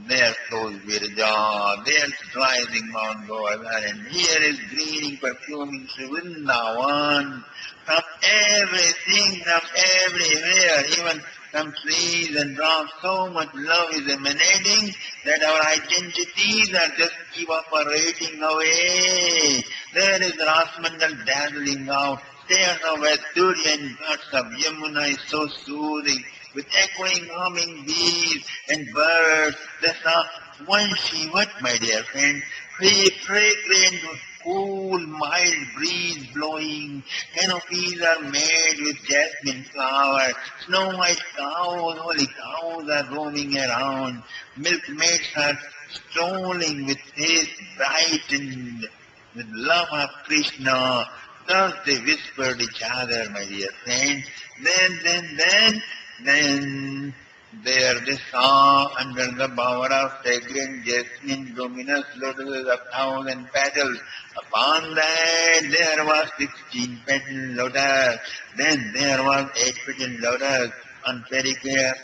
There flows Virja, there's rising Mount Govardhan, and here is greening, perfuming Sri Vrindavan. From everything, from everywhere, even from trees and rocks, so much love is emanating that our identities are just evaporating away. There is Rasmandal dazzling out, stairs of Vaidurya and guts of Yamuna is so soothing, with echoing humming bees and birds. The sound, one she what, my dear friend? Fragrant, cool, mild breeze blowing. Canopies are made with jasmine flower. Snow white cows, holy cows are roaming around. Milkmaids are strolling with face brightened with love of Krishna. Thus they whispered each other, my dear friend. Then there they saw under the bower of fragrant jasmine luminous lotuses of 1,000 petals. Upon that there was 16 petal lotus. Then there was 8 petal lotus. On pericarp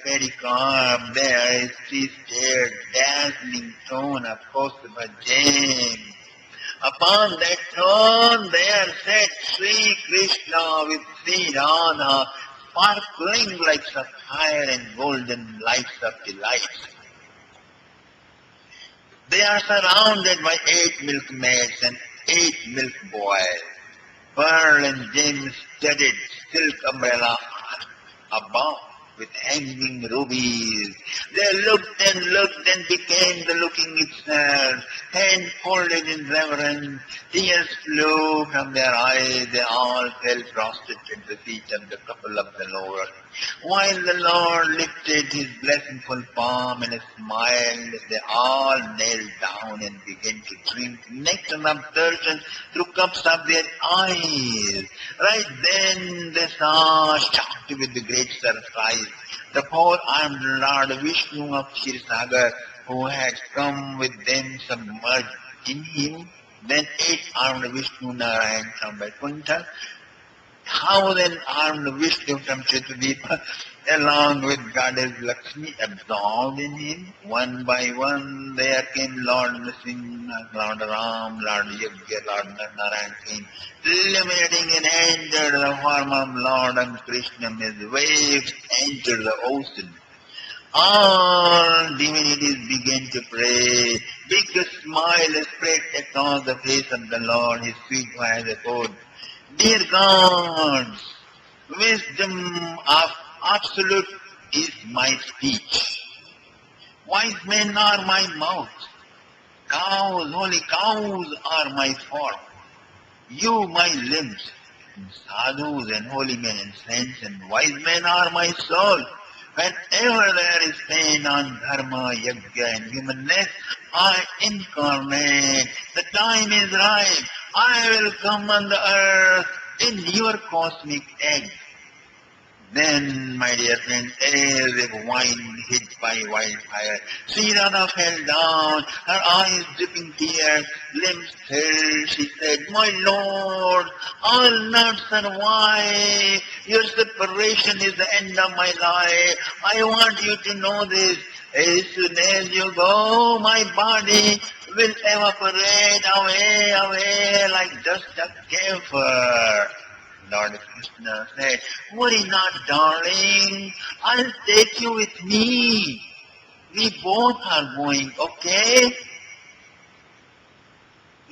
there is 3-staired dazzling throne of Kaustubha gem. Upon that throne there sat Sri Krishna with Sri Radha, sparkling like sapphire and golden lights of delight. They are surrounded by 8 milkmaids and 8 milk boys. Pearl and gem studded silk umbrella above with hanging rubies. They looked and became the looking itself, hands folded in reverence, tears flew from their eyes, they all fell prostrate at the feet of the couple of the Lord. While the Lord lifted his blessingful palm and smiled, they all knelt down and began to drink nectar of darshan through cups of their eyes. Right then they saw, shocked with the great surprise, the four-armed Lord Vishnu of Kshisagar, who had come with them submerged in him. Then 8-armed Vishnu Narayan from Vaikuntha, 1,000-armed Vishnu from Chetudvipa, along with Goddess Lakshmi absorbed in him. One by one there came Lord Nrsimha, Lord Ram, Lord Yagya, Lord Narayan came, illuminating and entered the form of Lord and Krishna. His waves entered the ocean. All divinities began to pray. Big smile spread across the face of the Lord. His sweet voice echoed, "Dear God, wisdom of absolute is my speech. Wise men are my mouth. Cows, holy cows are my form. You my limbs. Sadhus and holy men and saints and wise men are my soul. Whenever there is pain on dharma, yajna and humanness, I incarnate. The time is right. I will come on the earth in your cosmic egg." Then, my dear friends, as if wine hit by wildfire, Sri Radha fell down, her eyes dripping tears, limbs fell. She said, "My Lord, I'll not survive. Your separation is the end of my life. I want you to know this. As soon as you go, my body will evaporate away like dust of camphor." Lord Krishna said, "Worry not, darling. I'll take you with me. We both are going, okay?"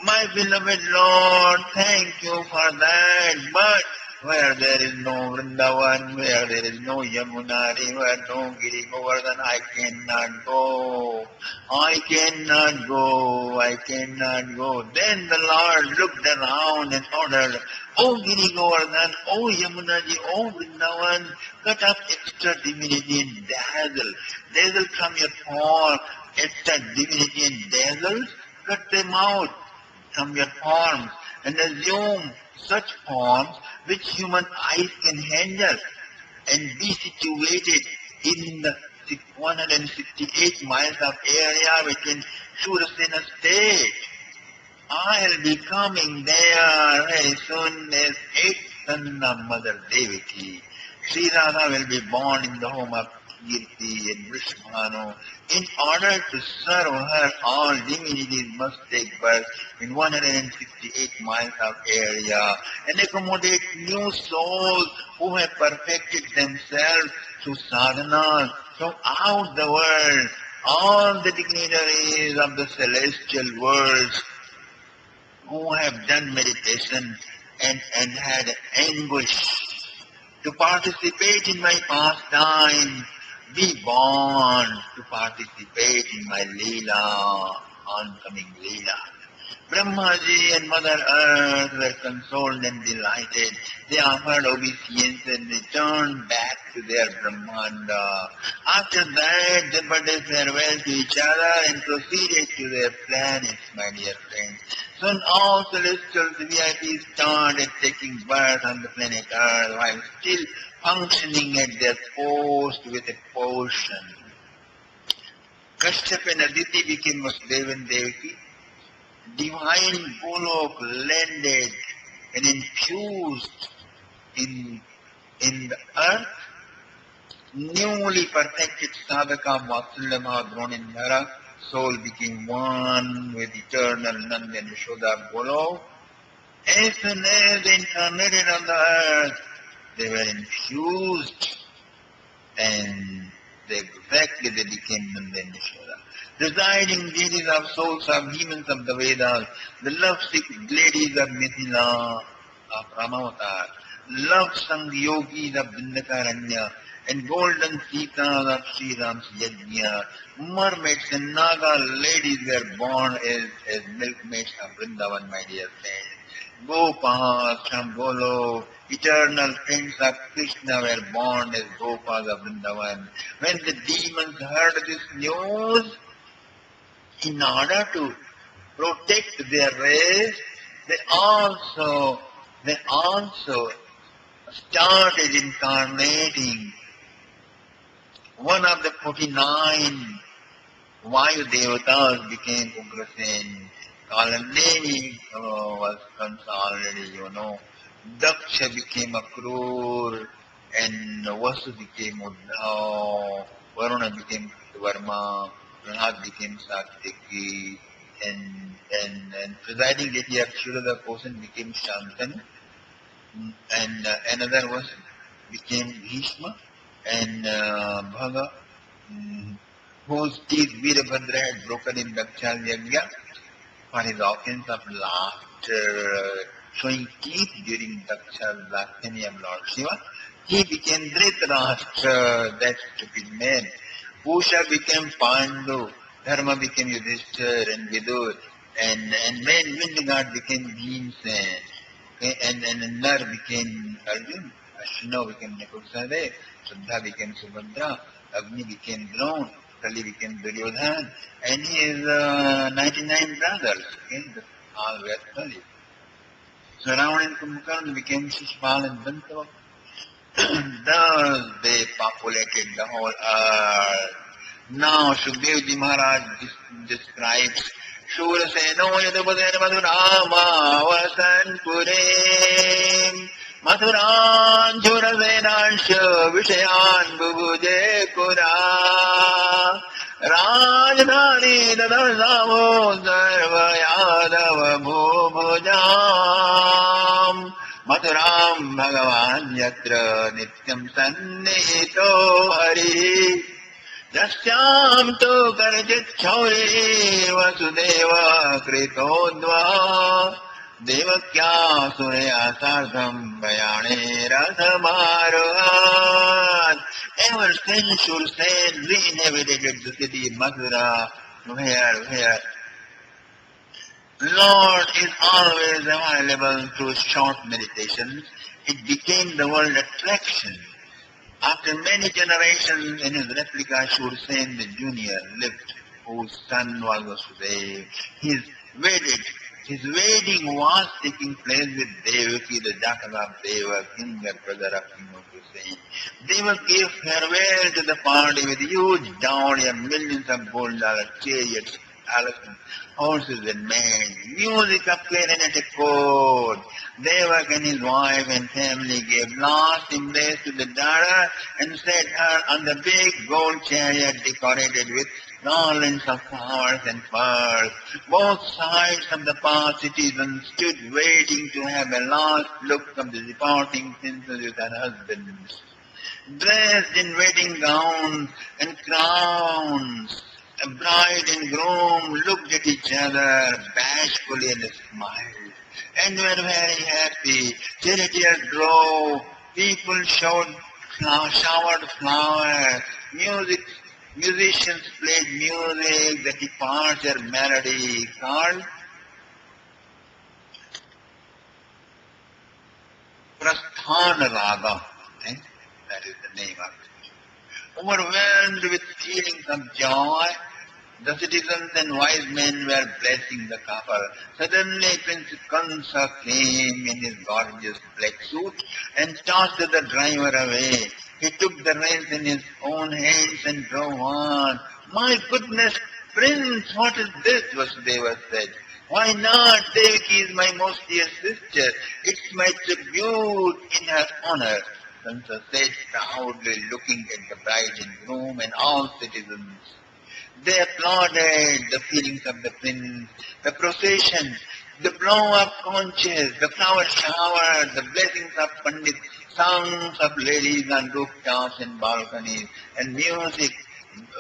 My beloved Lord, thank you for that. But where there is no Vrindavan, where there is no Yamuna river, no Giri Govardhan, I cannot go. I cannot go. I cannot go. Then the Lord looked around and ordered, "O Giri Govardhan, O Yamunaji, O Vrindavan, cut up extra divinity and dazzle. Dazzle from your form, extra divinity and dazzles, cut them out from your forms and assume such forms which human eyes can handle, and be situated in the 168 miles of area between Shurasena state. I'll be coming there very soon as eighth son of Mother Devaki. Sri Radha will be born in the home of Kirti and Vishnu. In order to serve her, all divinities must take birth in 168 miles of area and accommodate new souls who have perfected themselves through sadhana throughout the world. All the dignitaries of the celestial worlds who have done meditation and had anguish to participate in my pastime, be born to participate in my Leela, oncoming Leela. Brahmaji and Mother Earth were consoled and delighted. They offered obeisance and returned back to their Brahmanda. After that, they bade farewell to each other and proceeded to their planets, my dear friends. Soon all celestial VIPs started taking birth on the planet Earth while still functioning at their post with a portion. Kashyap and Aditi became Vasudeva and Devaki. Divine Golok landed and infused in the earth. Newly perfected sadhaka Vatsalya Dronindhara, soul became one with eternal Nanda and Yashoda Golok. As soon as they incarnated on the earth, they were infused and they became Nanda and Yashoda. Residing deities of souls of demons of the Vedas, the love-sick ladies of Mithila, of Ramavatar, love-sung yogis of Vindakaranya, and golden Sitas of Sri Ram's Yajna, mermaids and Naga ladies were born as milkmaids of Vrindavan, my dear friends. Gopas from Golo, eternal friends of Krishna were born as Gopas of Vrindavan. When the demons heard this news, in order to protect their race, they also started incarnating one of the 49 Vayu Devatas became Ugrasen. Kalandevi was already, Daksha became Akrur, and Vasu became Uddhav, Varuna became Varma, Prahlad became Satyaki, and presiding deity of Shuddha person became Shantan, and another was became Bhishma, and Bhaga, whose teeth Virabhadra had broken in Dakshal Yagya for his offense of laughter, showing teeth during Dakshal's blasphemy of Lord Shiva. He became Dhritarashtra, that stupid man. Pusha became Pandu, Dharma became Yudhishthir and Vidur, and then Vindagad became Bhimsen, okay? and Nar became Arjun, Ashno became Nakusadev, Shraddha became Subhadra, Agni became Drona, Kali became Duryodhan, and his 99 brothers, okay? All were Kali. So Ravana and Kumbhakarna became Shishpal and Dantava. Thus they populated the whole earth. Now Sukadevji Maharaj describes Shuraseno Yadabhadan Madhurama Vasan Purim Mathuran Shurasenansha Vishayan Bubuje Pura Rajdhani Tadarsamo Sarva Yadava Bhubujam Mathuram Bhagavan Yatra Nityam Sannihito Hari Jasyam Tu Karjit Chauri Vasudeva Kritodva Devakya Surya Sardham Bayane Rathamaruhan. Ever since Shursen re-inhabited the city of Mathura, where Lord is always available through short meditations, it became the world attraction. After many generations, in his replica, Shursen the Junior lived, whose son was Vasudeva. His wedding was taking place with Devaki, the daughter of Deva, king and brother of King of Hussein. Deva gave farewell to the party with huge dowry and millions of gold chariots elephants, horses and men. Music of clarinet echoed. Devak and his wife and family gave last embrace to the daughter and set her on the big gold chariot decorated with garlands of flowers and furs. Both sides of the path citizens stood waiting to have a last look of the departing princess with her husband. Dressed in wedding gowns and crowns, the bride and groom looked at each other bashfully and smiled, and were very happy. Charioteers drove, people showered flowers, musicians played music, the departure melody called Prasthana Raga. That is the name of it. Overwhelmed with feelings of joy, the citizens and wise men were blessing the couple. Suddenly Prince Kansa came in his gorgeous black suit and tossed the driver away. He took the reins in his own hands and drove on. My goodness, Prince, what is this? Vasudeva said. Why not? Devaki is my most dear sister. It's my tribute in her honor. Kansa said proudly, looking at the bride and groom and all citizens. They applauded the feelings of the prince, the procession, the blow of conches, the flower shower, the blessings of pandits, songs of ladies on rooftops and balconies, and music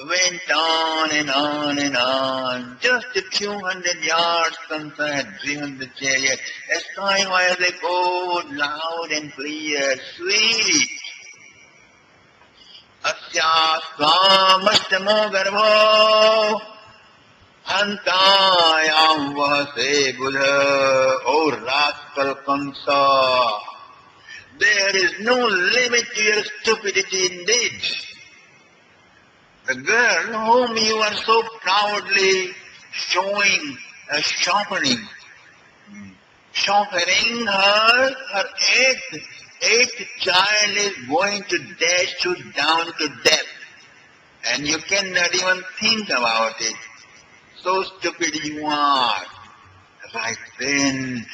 went on and on and on. Just a few hundred yards, Kansa had driven the chariot. A sky wires echoed loud and clear, sweet. अस्यास्त्वामष्टमो गर्भो हन्तायां वहसे Budh O rascal Kansa. There is no limit to your stupidity indeed. The girl whom you are so proudly championing her eighth child is going to dash you down to death. And you cannot even think about it. So stupid you are. Right then,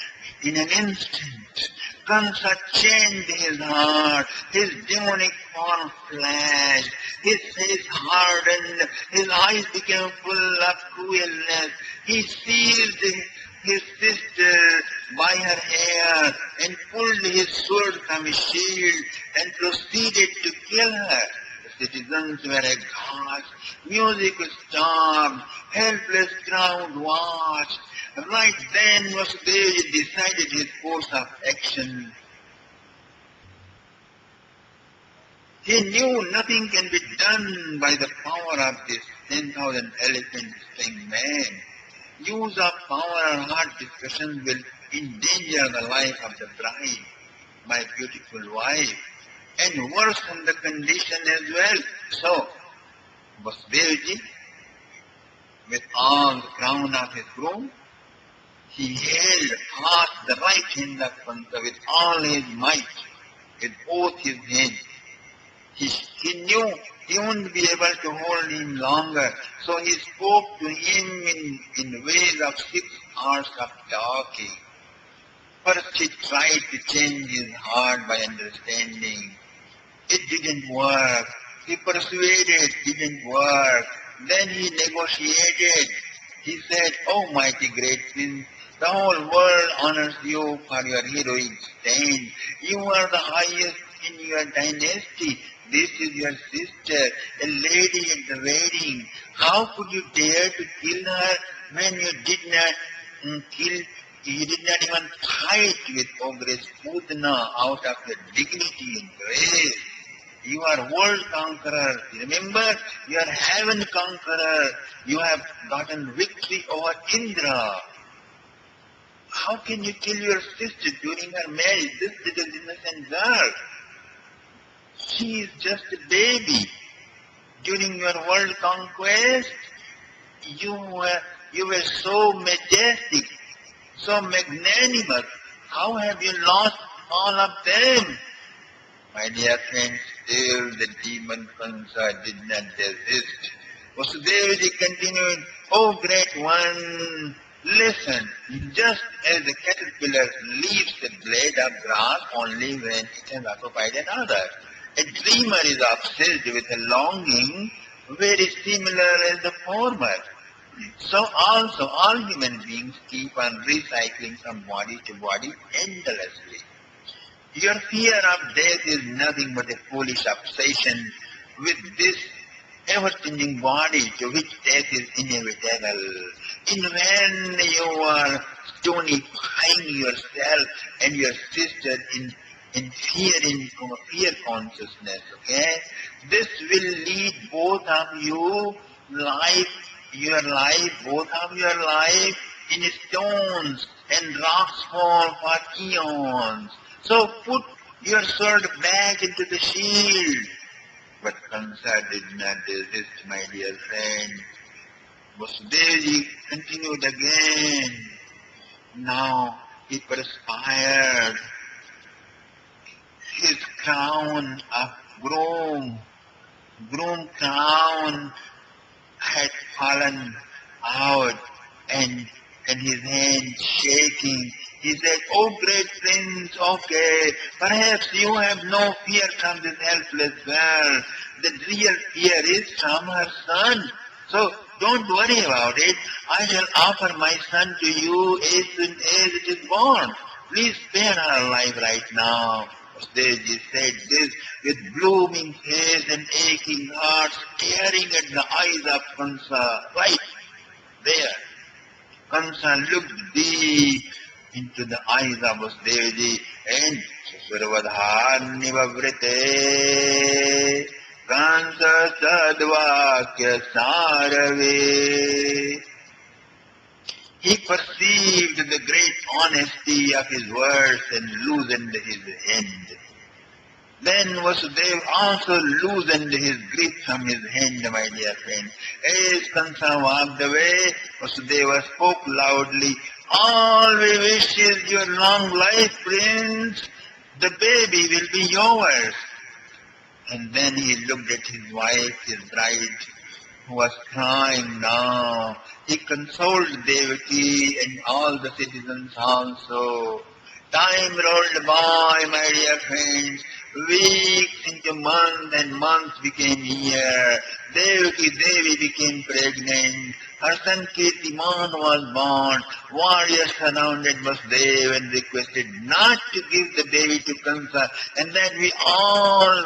in an instant, Kansa changed his heart, his demonic form flashed, his face hardened, his eyes became full of cruelness. He seized his sister by her hair and pulled his sword from his shield and proceeded to kill her. The citizens were aghast. Music was stopped. Helpless crowd watched. Right then Vasudeva decided his course of action. He knew nothing can be done by the power of this 10,000 elephant string man. Use of power or hard discussions will endanger the life of the bride, my beautiful wife, and worsen the condition as well. So, Vasudevaji, with all the crown of his groom, he held fast the right hand of Kansa with all his might, with both his hands. He knew he wouldn't be able to hold him longer, so he spoke to him in ways of 6 hours of talking. First he tried to change his heart by understanding. It didn't work. He persuaded, didn't work. Then he negotiated. He said, "Oh mighty great prince, the whole world honors you for your heroic stand. You are the highest in your dynasty. This is your sister, a lady at the wedding. How could you dare to kill her when you did not even fight with Ogress Putana out of your dignity and grace? You are world conqueror. Remember, you are heaven conqueror. You have gotten victory over Indra. How can you kill your sister during her marriage, this little innocent girl? She is just a baby. During your world conquest, you were so majestic, so magnanimous. How have you lost all of them?" My dear friends, still the demon Kansa did not desist. Vasudevaji continued, "O great one, listen, just as the caterpillar leaves the blade of grass only when it has occupied another, a dreamer is obsessed with a longing very similar as the former. So also all human beings keep on recycling from body to body endlessly. Your fear of death is nothing but a foolish obsession with this ever-changing body to which death is inevitable. In when you are stonifying yourself and your sister in fear consciousness, okay? This will lead both of you both of your life in stones and rocks fall for eons. So put your sword back into the shield." But Kansa did not desist, my dear friend. Vasudevaji continued again. Now he perspired. His crown of groom crown had fallen out and his hand shaking. He said, "Oh great prince, okay, perhaps you have no fear from this helpless girl. The real fear is from her son. So don't worry about it. I shall offer my son to you as soon as it is born. Please spare her life right now." Vasudevaji said this with blooming face and aching heart, staring at the eyes of Kansa right there. Kansa looked deep into the eyes of Vasudevaji and Survadharnivavrite Kansa Sadvakya Sarave. He perceived the great honesty of his words and loosened his hand. Then Vasudeva also loosened his grip from his hand, my dear friend. As Kansa walked away, Vasudeva spoke loudly, "All we wish is your long life, prince. The baby will be yours." And then he looked at his wife, his bride, who was crying now. He consoled Devaki and all the citizens also. Time rolled by, my dear friends. Weeks into months and months became years. Devaki Devi became pregnant. Her son Kirtiman was born. Warriors surrounded Vasudeva and requested not to give the baby to Kansa, and that we all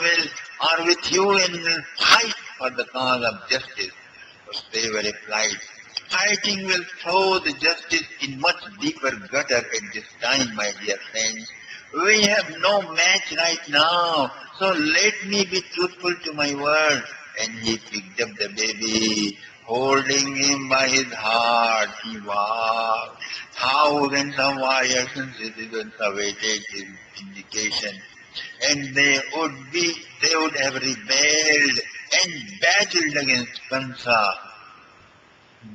are with you in fight for the cause of justice. Vasudeva replied, "Fighting will throw the justice in much deeper gutter at this time, my dear friends. We have no match right now, so let me be truthful to my word." And he picked up the baby. Holding him by his heart, he walked. Thousands of warriors and citizens awaited his indication, and they would have rebelled and battled against Kansa.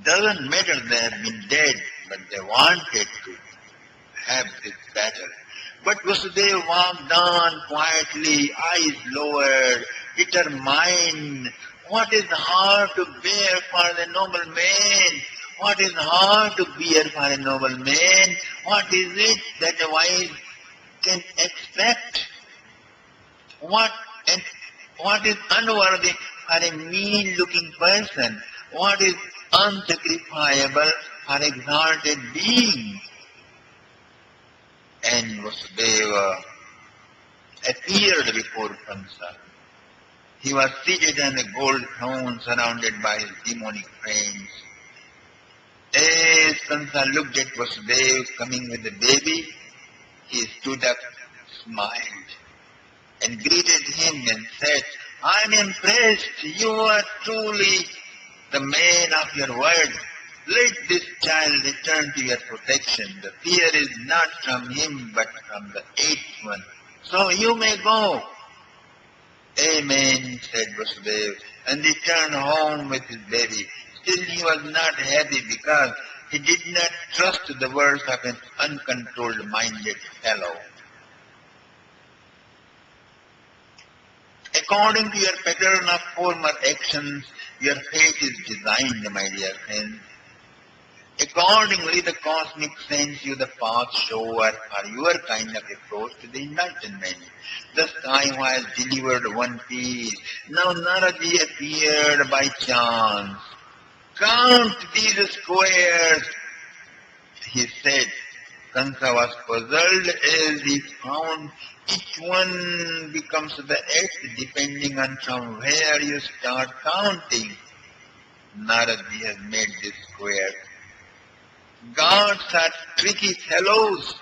Doesn't matter they have been dead, but they wanted to have this battle. But Vasudeva walked on quietly, eyes lowered, determined. What is hard to bear for the noble man? What is hard to bear for a noble man? What is it that a wise can expect? What is unworthy for a mean-looking person? What is unsacrificable for exalted beings? And Vasudeva appeared before Kansa. He was seated on a gold throne surrounded by his demonic friends. As Kansa looked at Vasudeva coming with the baby, he stood up, smiled, and greeted him and said, "I am impressed. You are truly the man of your word. Let this child return to your protection. The fear is not from him, but from the eighth one. So you may go." "Amen," said Vasudeva, and returned home with his baby. Still he was not happy because he did not trust the words of an uncontrolled-minded fellow. A According to your pattern of former actions, your fate is designed, my dear friends. Accordingly, the cosmic sends you the path shower for your kind of approach to the enlightenment. The sky has delivered one piece. Now Naraji appeared by chance. Count these squares, he said. Kansa was puzzled as he found each one becomes the eighth depending on from where you start counting. Naraji has made this square. Gods are tricky fellows.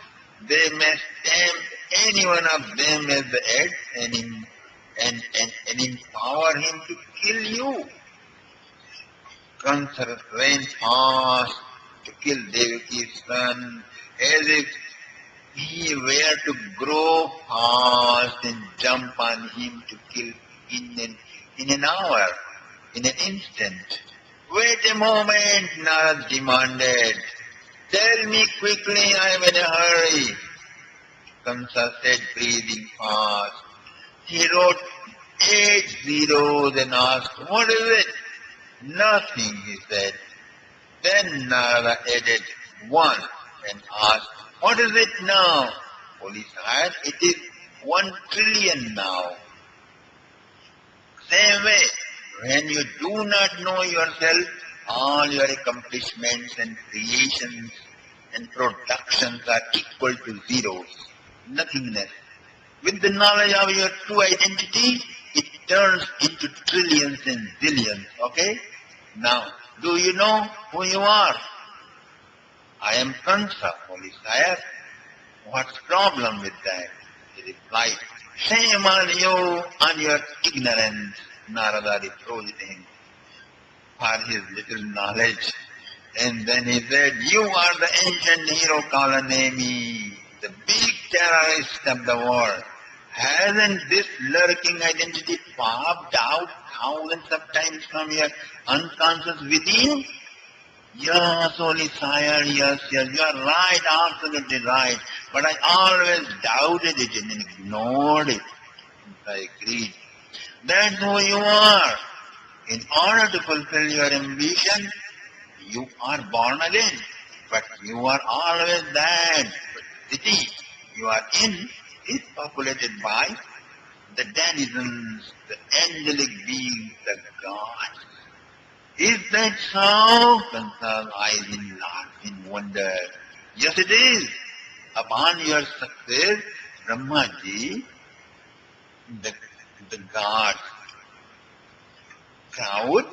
They may stamp any one of them as the eighth and empower him to kill you. Kansa ran fast to kill Devaki's son as if he were to grow fast and jump on him to kill in an hour, in an instant. Wait a moment, Narad demanded. Tell me quickly, I am in a hurry. Kamsa said, breathing fast. He wrote 8 zeros and asked, what is it? Nothing, he said. Then Narada added 1 and asked, what is it now? Holy Sire, it is 1 trillion now. Same way, when you do not know yourself, all your accomplishments and creations and productions are equal to zeros, nothingness. With the knowledge of your true identity, it turns into trillions and zillions, okay? Now, do you know who you are? I am Kansa, Holy Sire. What's the problem with that? He replied, shame on you and your ignorance, Narada reproached him for his little knowledge. And then he said, you are the ancient hero Kalanemi, the big terrorist of the world. Hasn't this lurking identity popped out thousands of times from your unconscious within? Yes, Holy Sire, yes, you are right, absolutely right. But I always doubted it and ignored it. I agreed. That's who you are. In order to fulfill your ambition, you are born again. But you are always that. But the city you are in is populated by the denizens, the angelic beings, the gods. Is that so? Kansa's eyes enlarged in wonder. Yes, it is. Upon your success, Brahmaji, the god crowd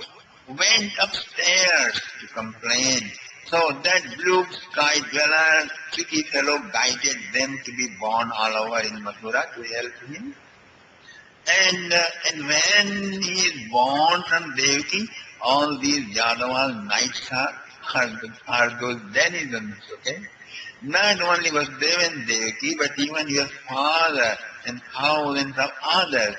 went upstairs to complain. So that blue sky dweller, tricky fellow, guided them to be born all over in Mathura to help him. And when he is born from Devaki, all these Yadavas knights are those denizens, okay? Not only was Devan Devaki, but even your father and thousands of others.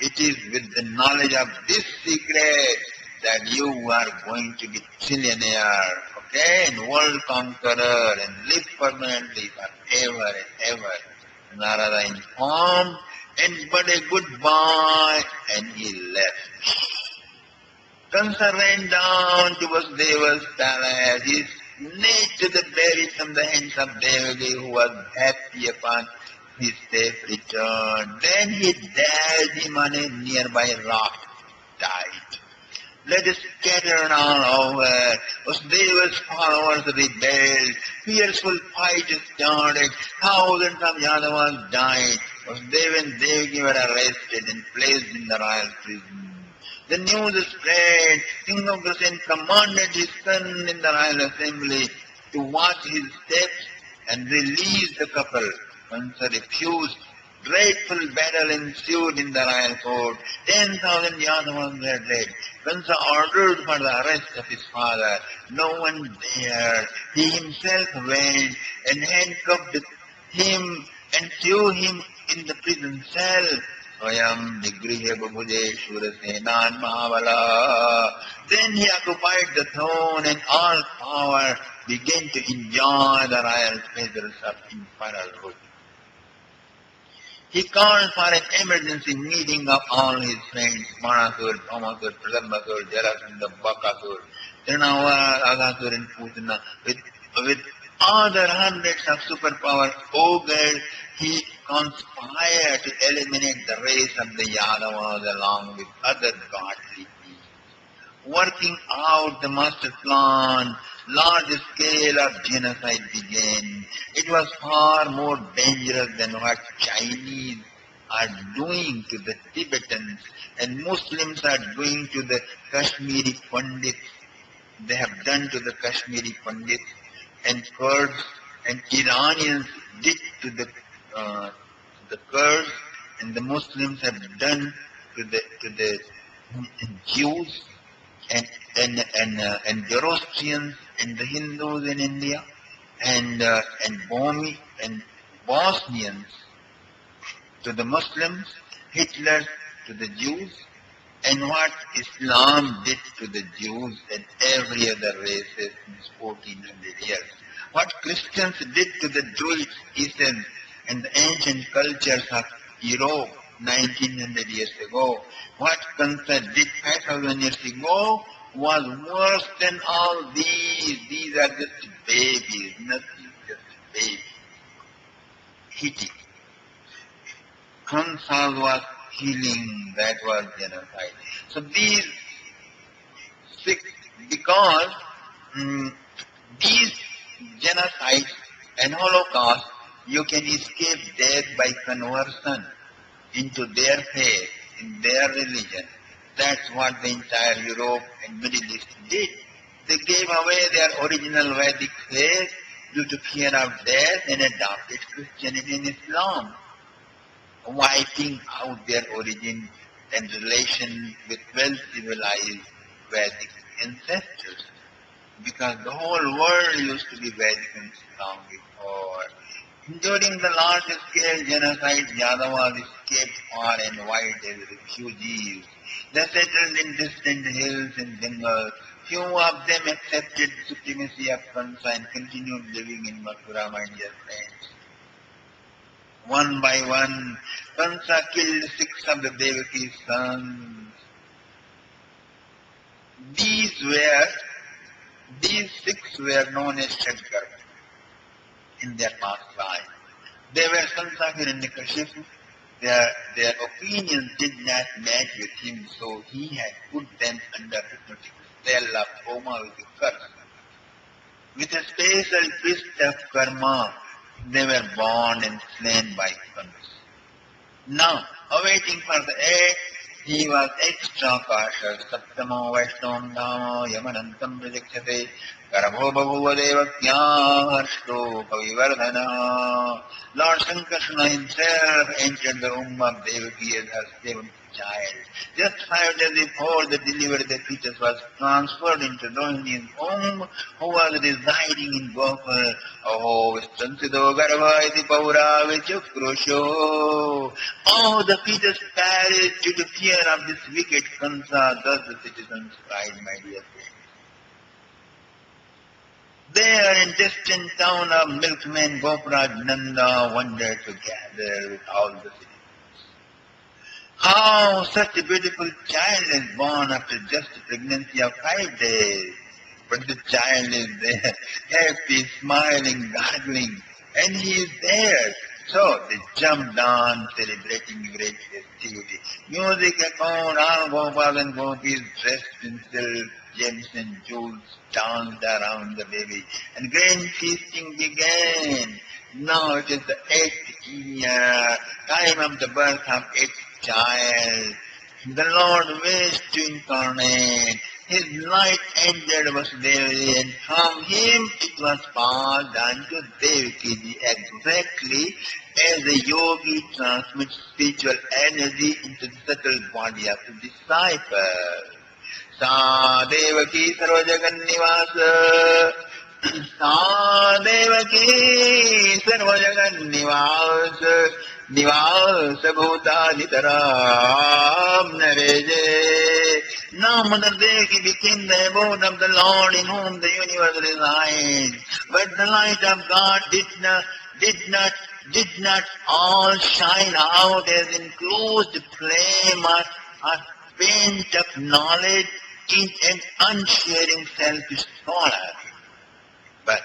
It is with the knowledge of this secret that you are going to be trillionaire, okay, and world conqueror and live permanently forever and ever. Narada informed and bade a goodbye and he left. Kansa ran down to Vasudeva's palace. He snatched the berry from the hands of Devaki, who was happy upon his safe return. Then he dashed him on a nearby rock, died. Let us scatter all over. Vasudeva's followers rebelled. Fearful fight started. Thousands of Yadavas died. Vasudeva and Devaki were arrested and placed in the royal prison. The news spread. King of Grasen commanded his son in the royal assembly to watch his steps and release the couple. Kansa refused. Dreadful battle ensued in the royal court. 10,000 Yadavas were dead. Kansa ordered for the arrest of his father. No one dared. He himself went and handcuffed him and threw him in the prison cell. Swayam Nigrihe Babuje Shurasenan Mahavala. Then he occupied the throne and all power began to enjoy the royal feathers of imperialhood. He called for an emergency meeting of all his friends, Manasur, Brahmasur, Pradambasur, Jarasandha, Bakasur, Trinavara, Agasur and Putana, with other hundreds of superpower ogres, he conspired to eliminate the race of the Yadavas along with other godly people. Working out the master plan, large scale of genocide began. It was far more dangerous than what Chinese are doing to the Tibetans and Muslims are doing to the Kashmiri Pandits. They have done to the Kashmiri Pandits and Kurds and Iranians did to the Kurds and the Muslims have done to the Jews and Zoroastrians and the Hindus in India and Bosnians to the Muslims, Hitler to the Jews, and what Islam did to the Jews and every other race in 1400 years. What Christians did to the Jewish Eastern and the ancient cultures of Europe 1900 years ago, what Kansa did 5000 years ago was worse than all these. These are just babies, nothing, just babies. Hitting. Kansa was killing, that was genocide. So these six, because these genocides and Holocaust, you can escape death by conversion into their faith, in their religion. That's what the entire Europe and Middle East did. They gave away their original Vedic faith due to fear of death and adopted Christianity and Islam, wiping out their origin and relation with well-civilized Vedic ancestors. Because the whole world used to be Vedic and Islam before. During the large-scale genocide, Yadavas escaped far and wide as refugees. They settled in distant hills and jungles. Few of them accepted the supremacy of Kansa and continued living in Mathura, my dear friends. One by one, Kansa killed 6 of the Devaki's sons. These 6 were known as Shankar in their past life. They were sons of Hiranyakashipu. Their opinions did not match with him, so he had put them under hypnotic spell of coma with a curse. With a special twist of karma, they were born and slain by Kansa. Now, awaiting for the egg, he was extra cautious. Saptamo Vaishnavam Dhama Yamanantam Prajakshate Karabho Bhavuva Devakya Kavivardhana. Lord Sankarsana himself entered the womb of Devaki as her 7th child. Just 5 days before the delivery, the fetus was transferred into Rohini's womb, who was residing in Gopal. Oh, Stansido Garva iti Paura Vichukrusho. Oh, the fetus perished due to fear of this wicked Kansa. Thus the citizens cried, my dear friends. There in distant town of milkman Gopuraj Nanda wandered together with all the citizens. How such a beautiful child is born after just a pregnancy of 5 days. But the child is there, happy, smiling, gargling, and he is there. So they jumped on, celebrating great festivity. Music echoed, all Gopal and Gopis dressed in silk, gems and jewels danced around the baby, and grand feasting began. Now it is the 8th year, time of the birth of 8th child. The Lord wished to incarnate. His light ended Vasudevi, and from him it was passed on to Devaki, exactly as a yogi transmits spiritual energy into the subtle body of the disciple. Sa Devaki Sarvajagan Nivasa. Sa Devaki Sarvajagan Nivasa. Nivasa Bhutani Taram Nareje. Now Mother Devaki became the abode of the Lord in whom the universe resides. But the light of God did not did not all shine out as enclosed flame or pent up knowledge in an unsharing selfish scholar. But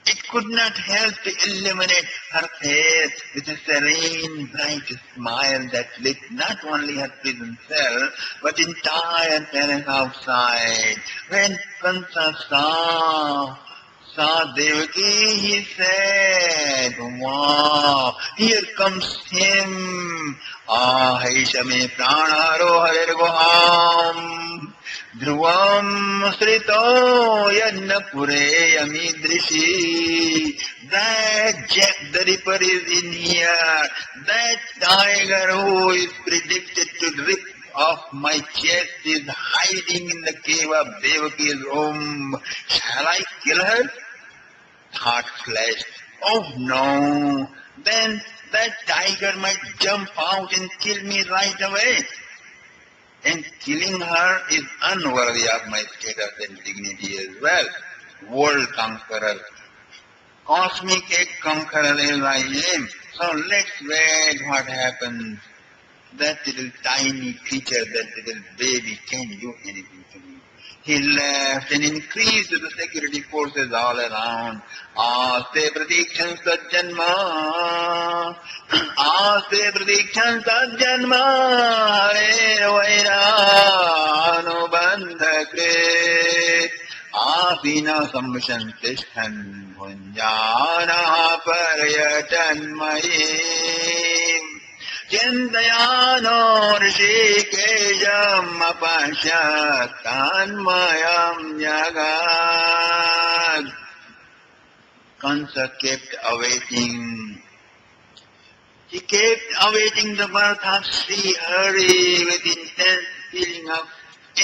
it could not help to illuminate her face with a serene, bright smile that lit not only her prison cell, but entire terrace outside. When Kansa saw Devaki, he said, "Wow, here comes him. Ahisha me pranaro harer goham. Dhruvam srito yannapure yamidrishi." That Jack the Ripper is in here. That tiger who is predicted to rip off my chest is hiding in the cave of Devaki's womb. Shall I kill her? Thought flashed. Oh no! Then that tiger might jump out and kill me right away. And killing her is unworthy of my status and dignity as well. World conqueror, cosmic conqueror as I am. So let's wait what happens. That little tiny creature, that little baby can't do anything to me. He laughed and increased the security forces all around. Aste pradikshan sajjanma, aste pradikshan sajjanma, hare vaira anubandhakre, asina samshantishthan bhunjana paryatan mayim. Chindayano Rishikejam Apashat Tanmayam Yagad. Kansa kept awaiting. He kept awaiting the birth of Sri Hari with intense feeling of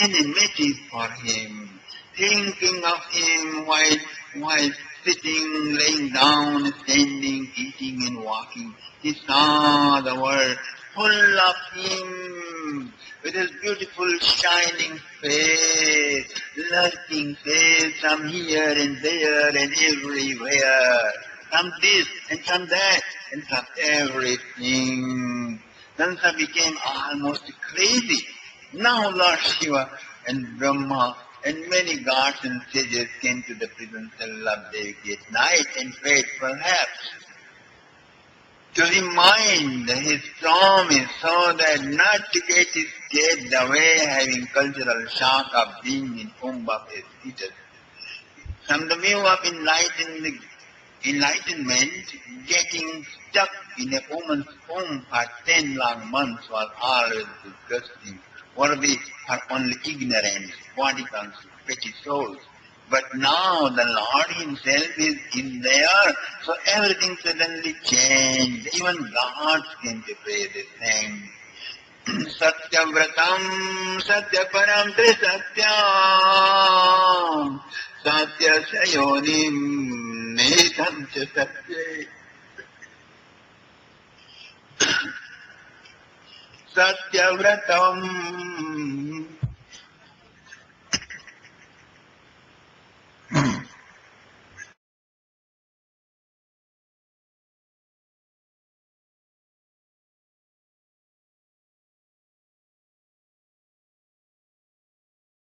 enmity for him, thinking of him while sitting, laying down, standing, eating and walking. He saw the world full of him with his beautiful shining face, lurking face from here and there and everywhere, from this and from that and from everything. Kansa became almost crazy. Now Lord Shiva and Brahma and many gods and sages came to the prison cell of Devaki at night and prayed perhaps to remind his promise so that not to get escaped away having cultural shock of being in womb of his fetus. From the view of enlightenment, getting stuck in a woman's womb for 10 long months was always disgusting, worthy for only ignorant, body conscious, petty souls. But now the Lord Himself is in there, so everything suddenly changed. Even gods came to pray this thing. Satyavratam, Satyaparam, Trisatyam, Satyasayonim, Netam cha Satye. Satyavratam,